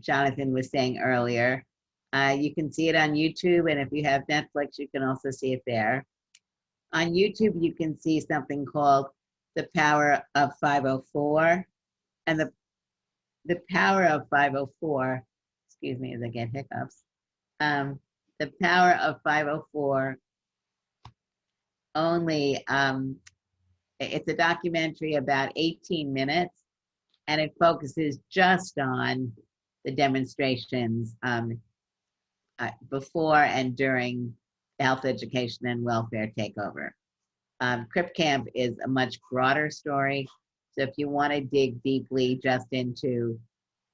Jonathan was saying earlier, you can see it on YouTube, and if you have Netflix, you can also see it there. On YouTube, you can see something called The Power of 504, and the Power of 504, excuse me as I get hiccups, The Power of 504 only, it's a documentary about 18 minutes, and it focuses just on the demonstrations before and during the health education and welfare takeover. Crip Camp is a much broader story. So if you want to dig deeply just into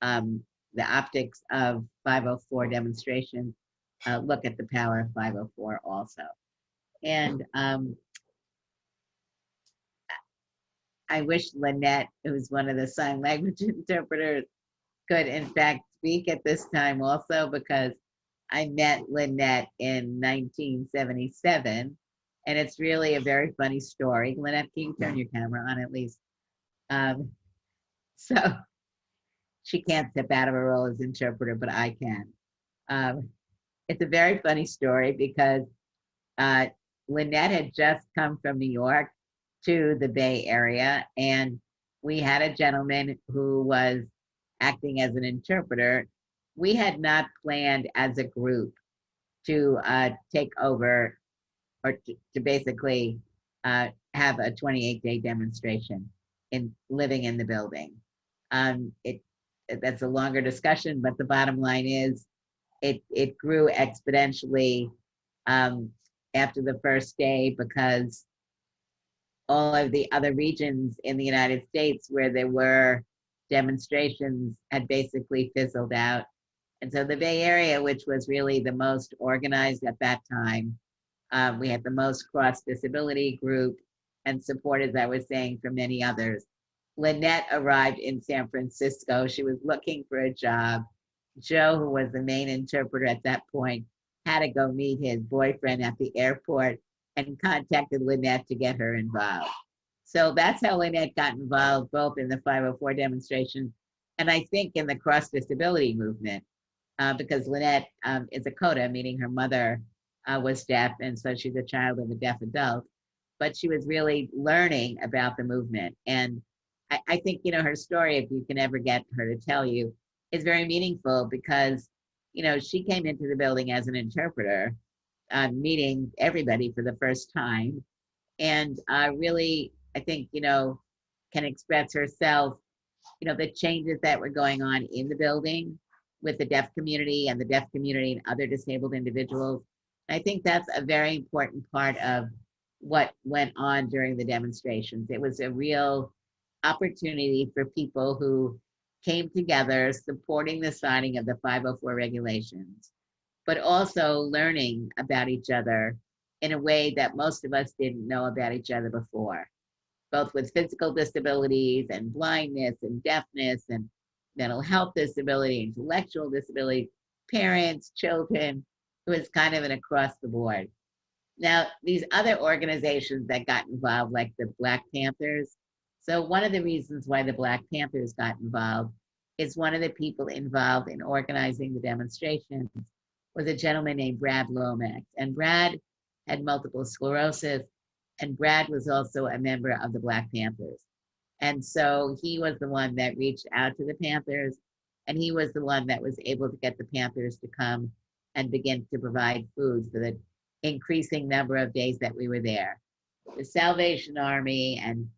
the optics of 504 demonstrations, look at The Power of 504 also. And I wish Lynette, who's one of the sign language interpreters, could in fact speak at this time also, because I met Lynette in 1977, and it's really a very funny story. Lynette, can you turn your camera on at least? So she can't step out of her role as interpreter, but I can. It's a very funny story because Lynette had just come from New York to the Bay Area, and we had a gentleman who was acting as an interpreter. We had not planned as a group to take over or to basically have a 28-day demonstration in living in the building. That's a longer discussion, but the bottom line is it grew exponentially after the first day, because all of the other regions in the United States where there were demonstrations had basically fizzled out. And so the Bay Area, which was really the most organized at that time, we had the most cross-disability group and support, as I was saying, from many others. Lynette arrived in San Francisco. She was looking for a job. Joe, who was the main interpreter at that point, had to go meet his boyfriend at the airport and contacted Lynette to get her involved. So that's how Lynette got involved, both in the 504 demonstration and I think in the cross-disability movement. because Lynette is a coda, meaning her mother was deaf, and so she's a child of a deaf adult. But she was really learning about the movement. And I think, her story, if you can ever get her to tell you, is very meaningful because, she came into the building as an interpreter, meeting everybody for the first time. And really, I think, can express herself, the changes that were going on in the building with the deaf community and the deaf community and other disabled individuals. I think that's a very important part of what went on during the demonstrations. It was a real opportunity for people who came together supporting the signing of the 504 regulations, but also learning about each other in a way that most of us didn't know about each other before, both with physical disabilities and blindness and deafness and mental health disability, intellectual disability, parents, children. It was kind of an across the board. Now, these other organizations that got involved, like the Black Panthers. So one of the reasons why the Black Panthers got involved is one of the people involved in organizing the demonstrations was a gentleman named Brad Lomax. And Brad had multiple sclerosis, and Brad was also a member of the Black Panthers. And so he was the one that reached out to the Panthers, and he was the one that was able to get the Panthers to come and begin to provide food for the increasing number of days that we were there. The Salvation Army and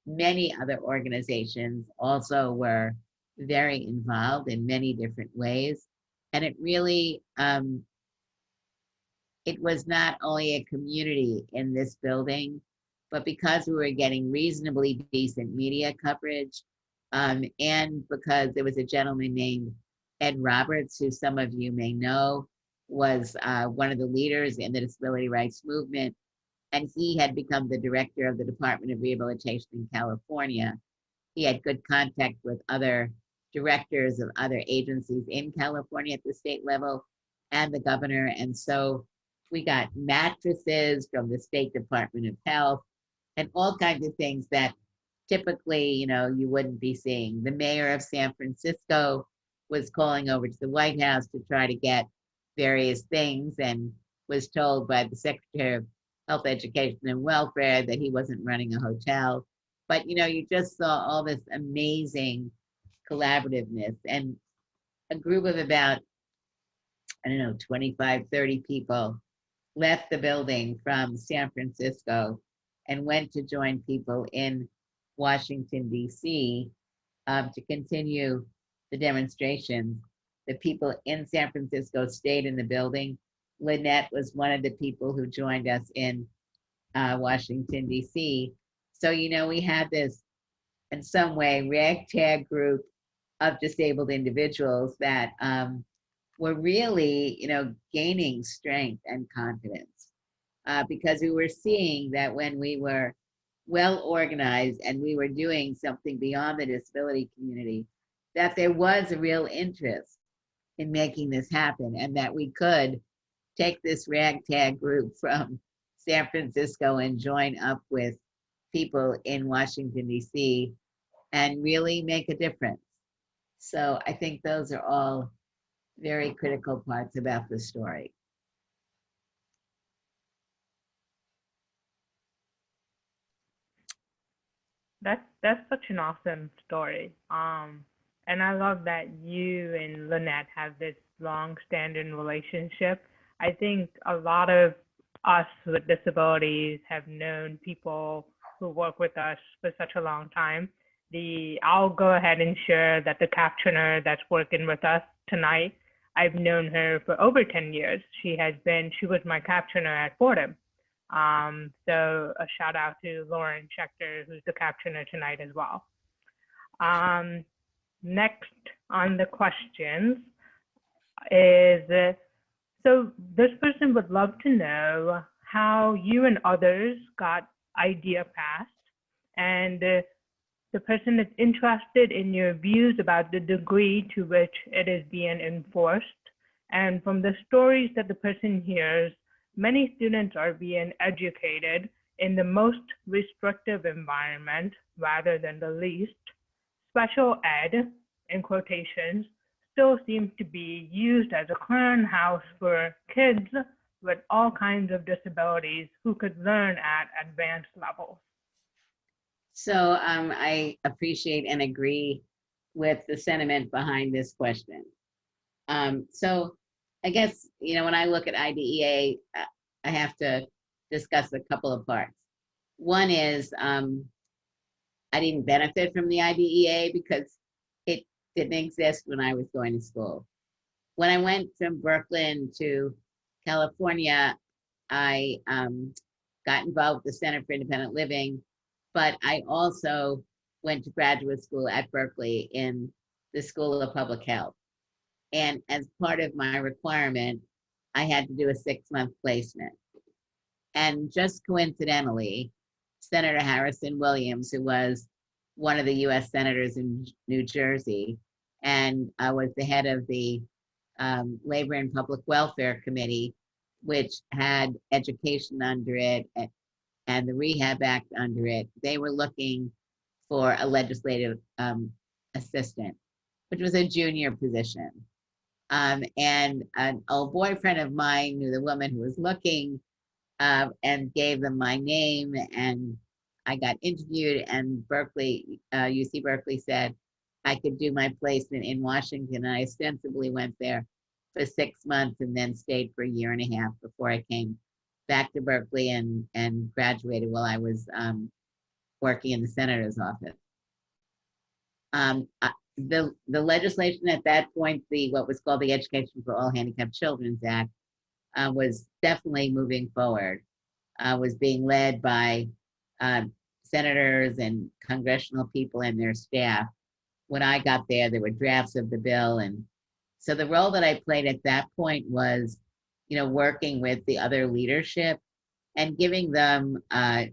many other organizations also were very involved in many different ways. And it really, it was not only a community in this building, but because we were getting reasonably decent media coverage, and because there was a gentleman named Ed Roberts, who some of you may know, was one of the leaders in the disability rights movement, and he had become the director of the Department of Rehabilitation in California. He had good contact with other directors of other agencies in California at the state level and the governor. And so we got mattresses from the State Department of Health and all kinds of things that typically, you wouldn't be seeing. The mayor of San Francisco was calling over to the White House to try to get various things and was told by the Secretary of Health, Education, and Welfare that he wasn't running a hotel. But, you just saw all this amazing collaborativeness, and a group of about, 25, 30 people left the building from San Francisco and went to join people in Washington, D.C. To continue the demonstrations. The people in San Francisco stayed in the building. Lynette was one of the people who joined us in Washington, D.C. So, we had this, in some way, ragtag group of disabled individuals that were really, gaining strength and confidence because we were seeing that when we were well organized and we were doing something beyond the disability community, that there was a real interest in making this happen, and that we could take this ragtag group from San Francisco and join up with people in Washington, D.C. and really make a difference. So I think those are all very critical parts about the story. That's such an awesome story. And I love that you and Lynette have this long-standing relationship. I think a lot of us with disabilities have known people who work with us for such a long time. I'll go ahead and share that the captioner that's working with us tonight, I've known her for over 10 years. She was my captioner at Fordham. So a shout out to Lauren Schechter, who's the captioner tonight as well. Next on the questions is, so this person would love to know how you and others got IDEA passed, and the person is interested in your views about the degree to which it is being enforced. And from the stories that the person hears, many students are being educated in the most restrictive environment rather than the least. Special ed, in quotations, still seems to be used as a clearinghouse for kids with all kinds of disabilities who could learn at advanced levels? So I appreciate and agree with the sentiment behind this question. So I guess, when I look at IDEA, I have to discuss a couple of parts. One is I didn't benefit from the IDEA because it didn't exist when I was going to school. When I went from Brooklyn to California, I got involved with the Center for Independent Living, but I also went to graduate school at Berkeley in the School of Public Health. And as part of my requirement, I had to do a 6-month placement. And just coincidentally, Senator Harrison Williams, who was one of the US senators in New Jersey, and was the head of the Labor and Public Welfare Committee, which had education under it and the Rehab Act under it, they were looking for a legislative assistant, which was a junior position. And an old boyfriend of mine knew the woman who was looking and gave them my name, and I got interviewed, and UC Berkeley said I could do my placement in Washington. And I ostensibly went there for 6 months and then stayed for a year and a half before I came back to Berkeley and graduated while I was working in the senator's office. The legislation at that point, what was called the Education for All Handicapped Children's Act, was definitely moving forward, was being led by senators and congressional people and their staff. When I got there, there were drafts of the bill. And so the role that I played at that point was, working with the other leadership and giving them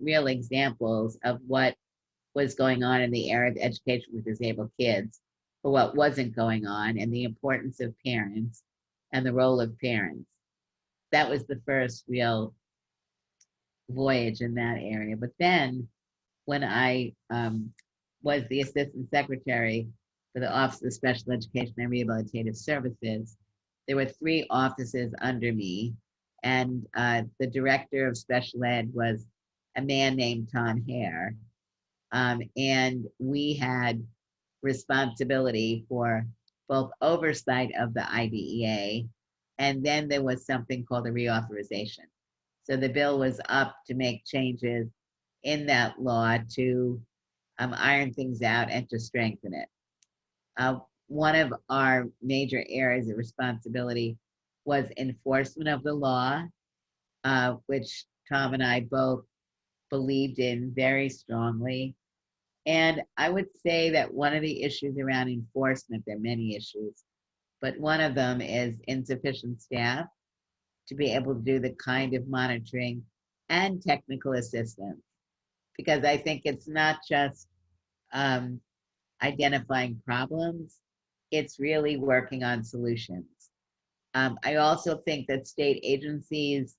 real examples of what was going on in the area of education with disabled kids, or what wasn't going on, and the importance of parents and the role of parents. That was the first real voyage in that area. But then when I was the assistant secretary for the Office of Special Education and Rehabilitative Services, there were 3 offices under me, and the director of special ed was a man named Tom Hare. And we had responsibility for both oversight of the IDEA, and then there was something called a reauthorization. So the bill was up to make changes in that law to iron things out and to strengthen it. One of our major areas of responsibility was enforcement of the law, which Tom and I both believed in very strongly. And I would say that one of the issues around enforcement, there are many issues, but one of them is insufficient staff to be able to do the kind of monitoring and technical assistance. Because I think it's not just identifying problems, it's really working on solutions. I also think that state agencies,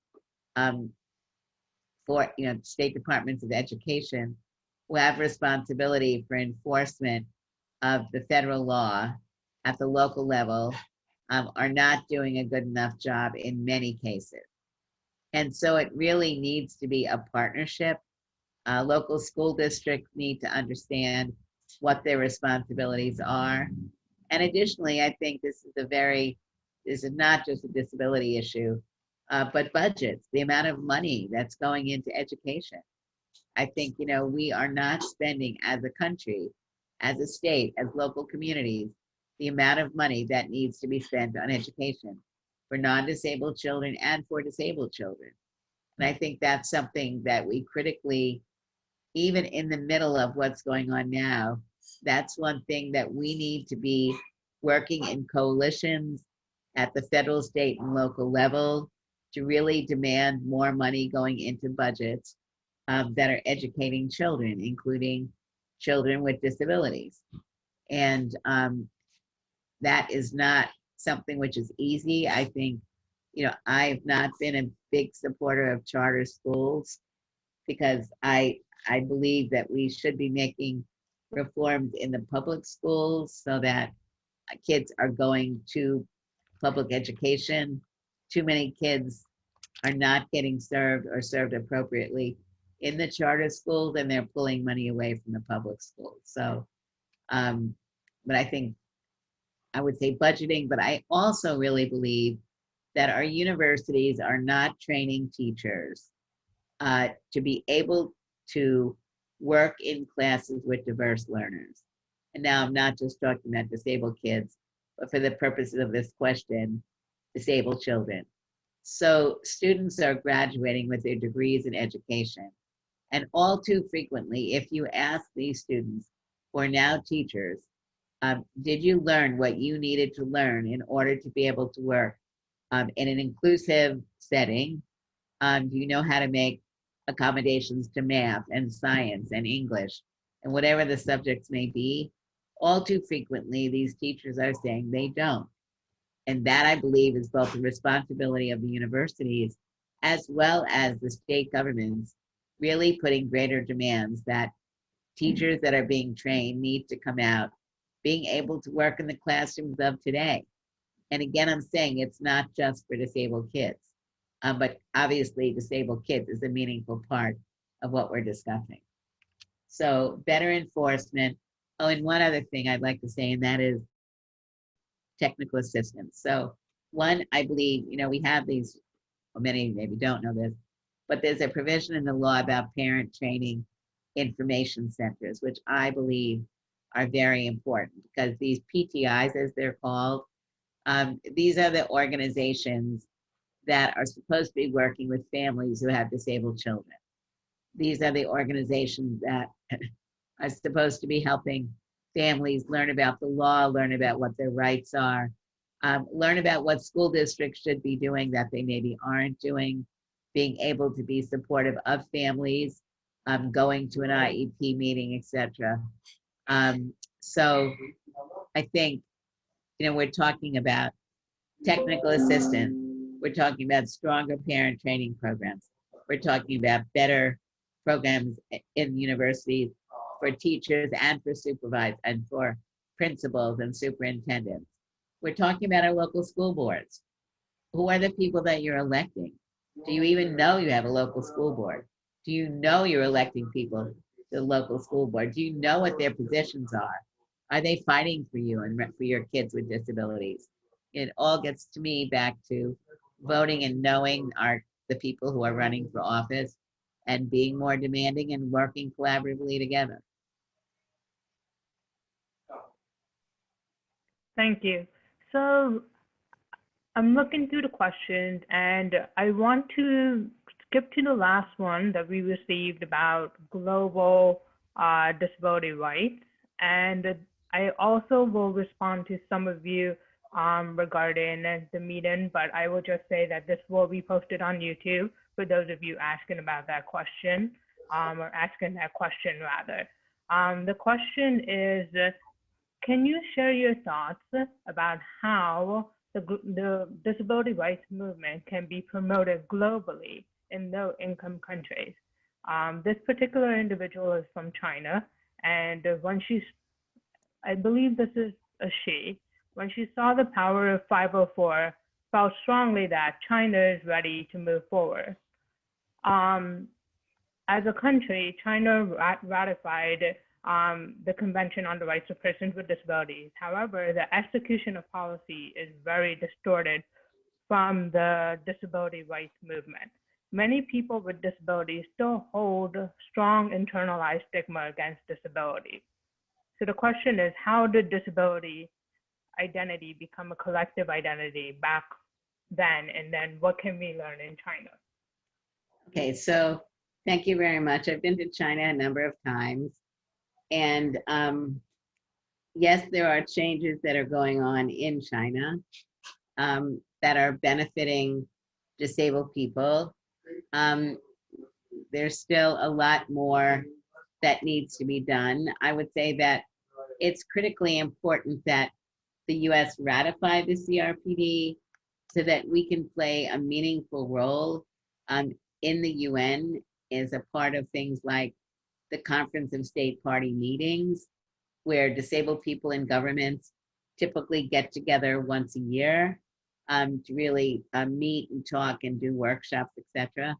for state departments of education, who have responsibility for enforcement of the federal law at the local level, are not doing a good enough job in many cases. And so it really needs to be a partnership. Local school districts need to understand what their responsibilities are. And additionally, I think this is not just a disability issue, but budgets, the amount of money that's going into education. I think, we are not spending as a country, as a state, as local communities, the amount of money that needs to be spent on education for non-disabled children and for disabled children. And I think that's something that we critically, even in the middle of what's going on now, that's one thing that we need to be working in coalitions at the federal, state, and local level to really demand more money going into budgets that are educating children, including children with disabilities. And that is not something which is easy. I think, I've not been a big supporter of charter schools because I believe that we should be making reforms in the public schools so that kids are going to public education. Too many kids are not getting served or served appropriately in the charter schools, and they're pulling money away from the public schools. So, but I think I would say budgeting, but I also really believe that our universities are not training teachers to be able to work in classes with diverse learners. And now I'm not just talking about disabled kids, but for the purposes of this question, disabled children. So students are graduating with their degrees in education. And all too frequently, if you ask these students who are now teachers, did you learn what you needed to learn in order to be able to work in an inclusive setting? Do you know how to make accommodations to math and science and English and whatever the subjects may be? All too frequently, these teachers are saying they don't. And that, I believe, is both the responsibility of the universities as well as the state governments really putting greater demands that teachers that are being trained need to come out being able to work in the classrooms of today. And again, I'm saying it's not just for disabled kids, but obviously disabled kids is a meaningful part of what we're discussing. So better enforcement. Oh, and one other thing I'd like to say, and that is technical assistance. So one, I believe, we have these, well, many maybe don't know this, but there's a provision in the law about parent training information centers, which I believe are very important because these PTIs, as they're called, these are the organizations that are supposed to be working with families who have disabled children. These are the organizations that are supposed to be helping families learn about the law, learn about what their rights are, learn about what school districts should be doing that they maybe aren't doing, being able to be supportive of families, going to an IEP meeting, etc. So I think, we're talking about technical assistance. We're talking about stronger parent training programs. We're talking about better programs in universities for teachers and for supervisors and for principals and superintendents. We're talking about our local school boards. Who are the people that you're electing? Do you even know you have a local school board? Do you know you're electing people to the local school board? Do you know what their positions are? Are they fighting for you and for your kids with disabilities? It all gets to me back to voting and knowing the people who are running for office and being more demanding and working collaboratively together. Thank you. So I'm looking through the questions and I want to skip to the last one that we received about global disability rights. And I also will respond to some of you regarding the meeting, but I will just say that this will be posted on YouTube for those of you asking about that question, or asking that question rather. The question is, can you share your thoughts about how the disability rights movement can be promoted globally in low-income countries? This particular individual is from China, and when I believe this is a she, when she saw the power of 504, felt strongly that China is ready to move forward. As a country, China ratified the Convention on the Rights of Persons with Disabilities. However, the execution of policy is very distorted from the disability rights movement. Many people with disabilities still hold strong internalized stigma against disability. So the question is, how did disability identity become a collective identity back then, and then what can we learn in China? Okay, so thank you very much. I've been to China a number of times, and yes, there are changes that are going on in China that are benefiting disabled people. There's still a lot more that needs to be done. I would say that it's critically important that the US ratify the CRPD so that we can play a meaningful role in the UN as a part of things like the Conference of State Party meetings, where disabled people in governments typically get together once a year to really meet and talk and do workshops, etc.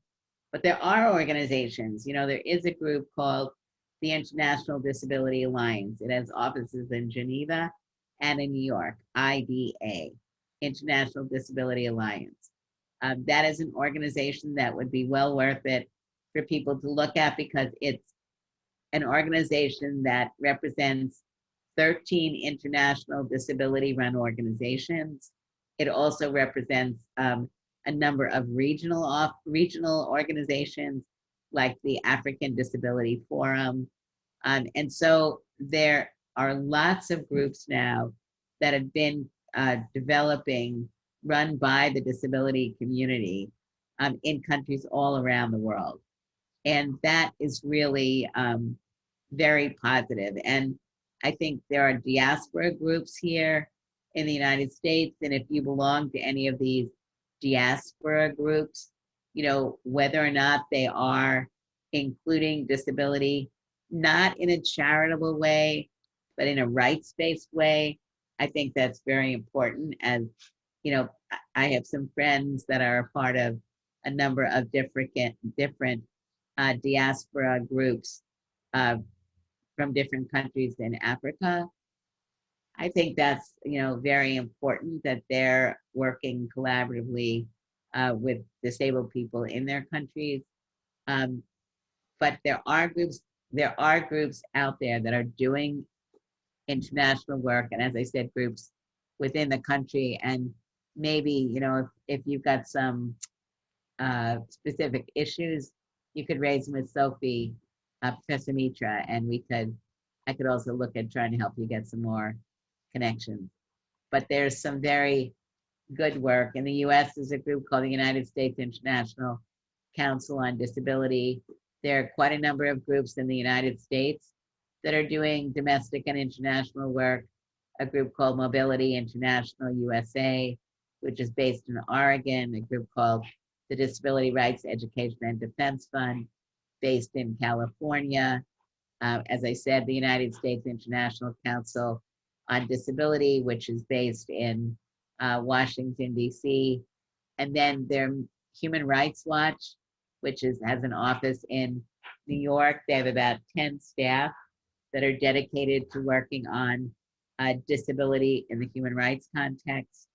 But there are organizations, there is a group called the International Disability Alliance. It has offices in Geneva and in New York, IDA, International Disability Alliance. That is an organization that would be well worth it for people to look at, because it's an organization that represents 13 international disability-run organizations. It also represents a number of regional organizations like the African Disability Forum. And so there are lots of groups now that have been developing, run by the disability community in countries all around the world. And that is really very positive. And I think there are diaspora groups here in the United States. And if you belong to any of these diaspora groups, whether or not they are including disability, not in a charitable way, but in a rights-based way, I think that's very important. As I have some friends that are a part of a number of different diaspora groups from different countries in Africa. I think that's very important that they're working collaboratively with disabled people in their countries. But there are groups out there that are doing international work, and as I said, groups within the country. And maybe if you've got some specific issues, you could raise them with Sophie, Professor Mitra, and I could also look at trying to help you get some more connections. But there's some very good work. In the US, there's a group called the United States International Council on Disability. There are quite a number of groups in the United States that are doing domestic and international work. A group called Mobility International USA, which is based in Oregon. A group called the Disability Rights Education and Defense Fund, based in California. As I said, the United States International Council on Disability, which is based in Washington, D.C. And then there's Human Rights Watch, which has an office in New York. They have about 10 staff that are dedicated to working on disability in the human rights context.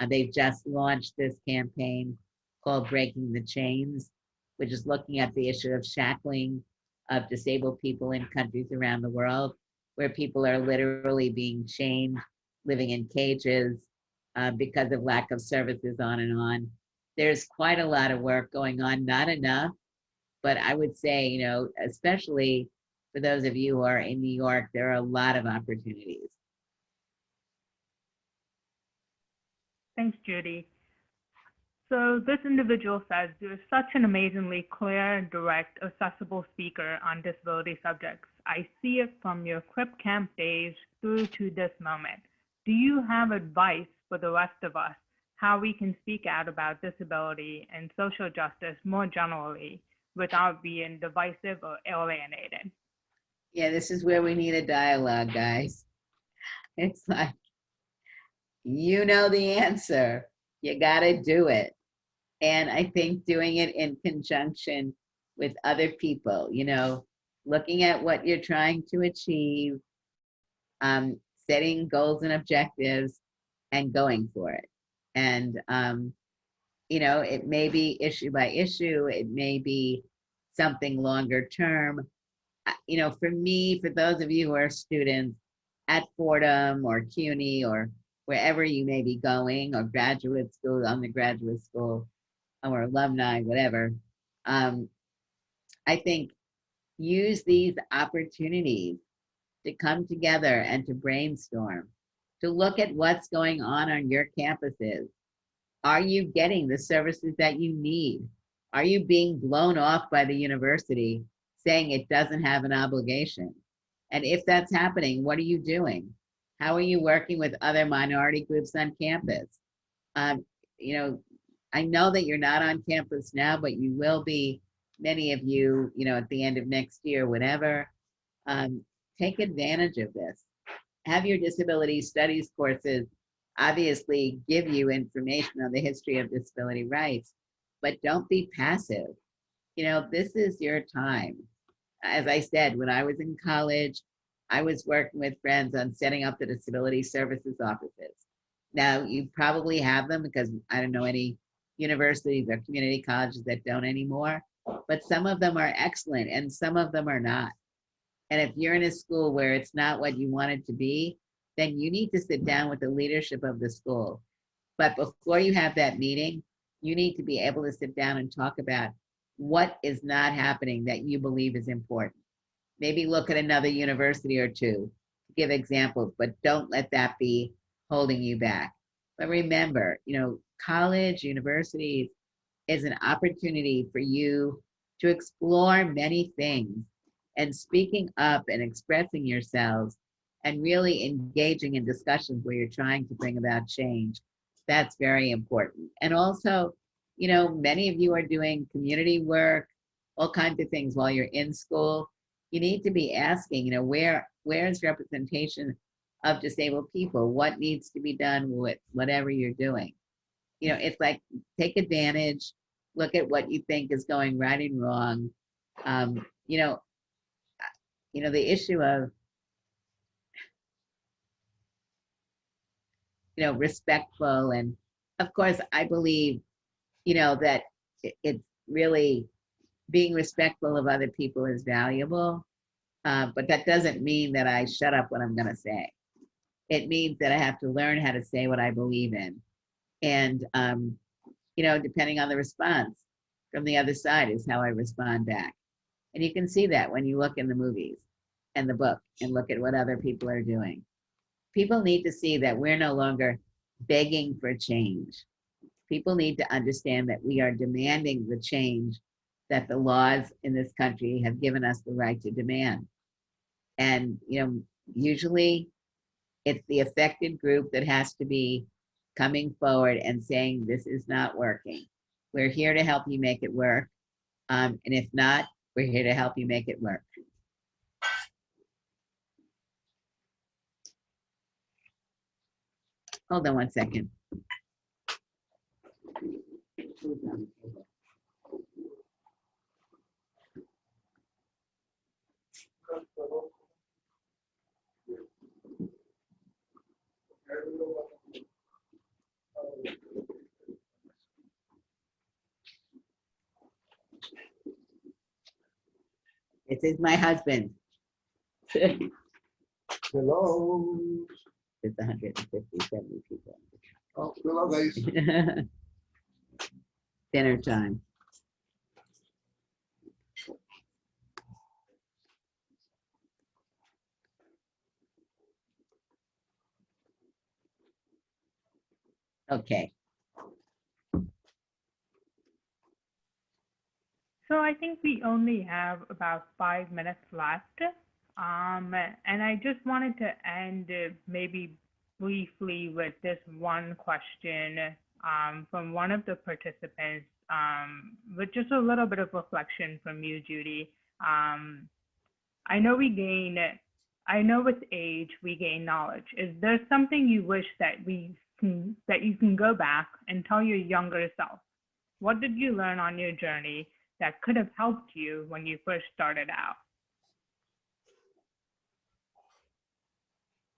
They've just launched this campaign called Breaking the Chains, which is looking at the issue of shackling of disabled people in countries around the world, where people are literally being chained, living in cages because of lack of services, on and on. There's quite a lot of work going on, not enough, but I would say, especially for those of you who are in New York, there are a lot of opportunities. Thanks, Judy. So this individual says, you're such an amazingly clear, direct, accessible speaker on disability subjects. I see it from your Crip Camp days through to this moment. Do you have advice for the rest of us how we can speak out about disability and social justice more generally without being divisive or alienated? Yeah, this is where we need a dialogue, guys. It's like, the answer. You got to do it. And I think doing it in conjunction with other people, looking at what you're trying to achieve, setting goals and objectives, and going for it. And, it may be issue by issue. It may be something longer term. For me, for those of you who are students at Fordham or CUNY or wherever you may be going, or graduate school, undergraduate school, or alumni, whatever, I think use these opportunities to come together and to brainstorm, to look at what's going on your campuses. Are you getting the services that you need? Are you being blown off by the university saying it doesn't have an obligation? And if that's happening, what are you doing? How are you working with other minority groups on campus? I know that you're not on campus now, but you will be, many of you, at the end of next year, whatever. Take advantage of this. have your disability studies courses obviously give you information on the history of disability rights, but don't be passive. You know, this is your time. As I said, when I was in college, I was working with friends on setting up the disability services offices. Now, you probably have them because I don't know any universities or community colleges that don't anymore, but some of them are excellent and some of them are not. And if you're in a school where it's not what you want it to be, then you need to sit down with the leadership of the school. But before you have that meeting, you need to be able to sit down and talk about what is not happening that you believe is important. Maybe look at another university or two to give examples, but don't let that be holding you back. But remember, you know, college, universities is an opportunity for you to explore many things, and speaking up and expressing yourselves and really engaging in discussions where you're trying to bring about change. That's very important. And also, you know, many of you are doing community work, all kinds of things while you're in school. You need to be asking, you know, where is representation of disabled people? What needs to be done with whatever you're doing? You know, it's like, take advantage, look at what you think is going right and wrong. You know, the issue of, you know, respectful, and of course, I believe, you know, that it's really being respectful of other people is valuable, but that doesn't mean that I shut up what I'm going to say. It means that I have to learn how to say what I believe in. And, you know, depending on the response from the other side is how I respond back. And you can see that when you look in the movies and the book and look at what other people are doing. People need to see that we're no longer begging for change. People need to understand that we are demanding the change that the laws in this country have given us the right to demand. And, you know, usually it's the affected group that has to be coming forward and saying, this is not working. We're here to help you make it work. And if not, we're here to help you make it work. Hold on one second. This is my husband. Hello. It's 150, 70 people. Oh, hello, guys. Dinner time. Okay. So I think we only have about 5 minutes left. And I just wanted to end maybe briefly with this one question from one of the participants, with just a little bit of reflection from you, Judy. I know with age we gain knowledge. Is there something you wish that you can go back and tell your younger self? What did you learn on your journey that could have helped you when you first started out?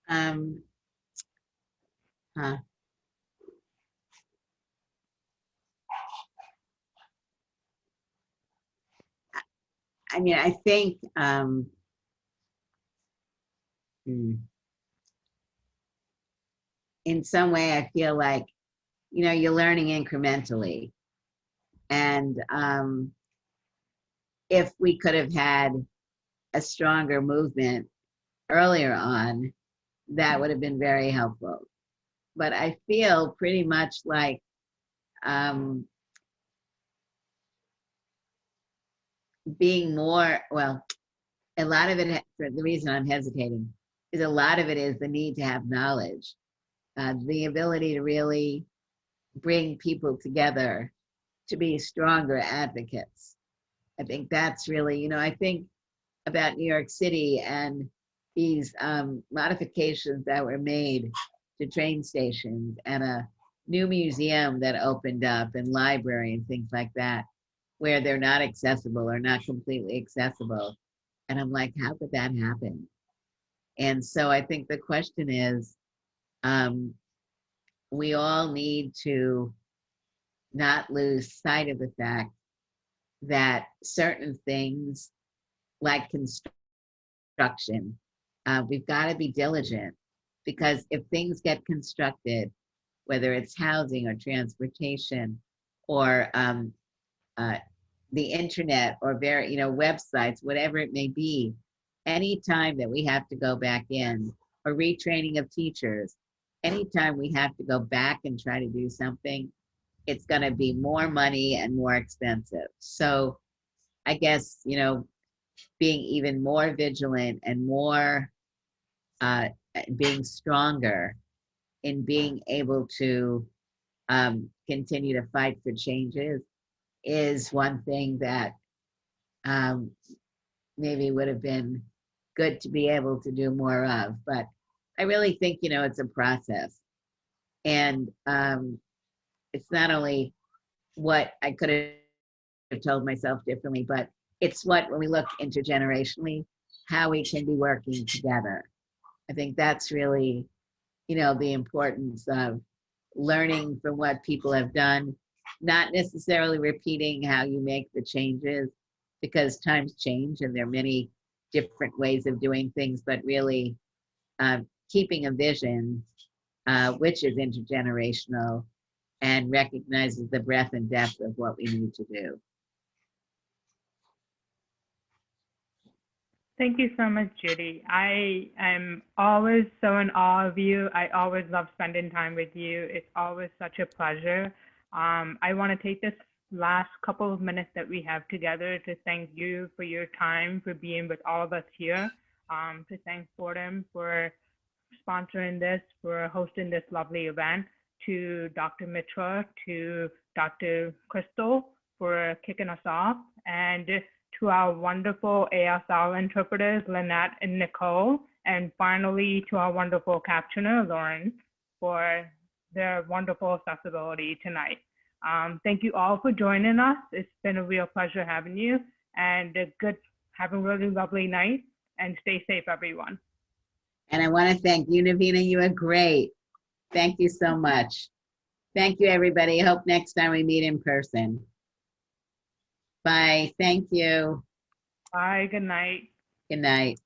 I mean, I think in some way, I feel like, you know, you're learning incrementally. And if we could have had a stronger movement earlier on, that would have been very helpful. But I feel pretty much like being more, well, a lot of it, for the reason I'm hesitating, is a lot of it is the need to have knowledge, the ability to really bring people together to be stronger advocates. I think that's really, you know, I think about New York City and these modifications that were made to train stations and a new museum that opened up and library and things like that, where they're not accessible or not completely accessible. And I'm like, how could that happen? And so I think the question is, we all need to not lose sight of the fact that certain things like construction, we've got to be diligent, because if things get constructed, whether it's housing or transportation or the internet or websites, whatever it may be, anytime that we have to go back in, or retraining of teachers, anytime we have to go back and try to do something, it's going to be more money and more expensive. So I guess, being even more vigilant and more being stronger in being able to continue to fight for changes is one thing that maybe would have been good to be able to do more of. But I really think, it's a process. And it's not only what I could have told myself differently, but it's what, when we look intergenerationally, how we can be working together. I think that's really, the importance of learning from what people have done, not necessarily repeating how you make the changes, because times change and there are many different ways of doing things, but really keeping a vision which is intergenerational and recognizes the breadth and depth of what we need to do. Thank you so much, Judy. I am always so in awe of you. I always love spending time with you. It's always such a pleasure. I want to take this last couple of minutes that we have together to thank you for your time, for being with all of us here, to thank Fordham for sponsoring this, for hosting this lovely event, to Dr. Mitra, to Dr. Crystal for kicking us off, and to our wonderful ASL interpreters, Lynette and Nicole, and finally to our wonderful captioner, Lauren, for their wonderful accessibility tonight. Thank you all for joining us. It's been a real pleasure having you, and have a really lovely night, and stay safe, everyone. And I want to thank you, Navina. You are great. Thank you so much. Thank you, everybody. Hope next time we meet in person. Bye. Thank you. Bye. Good night. Good night.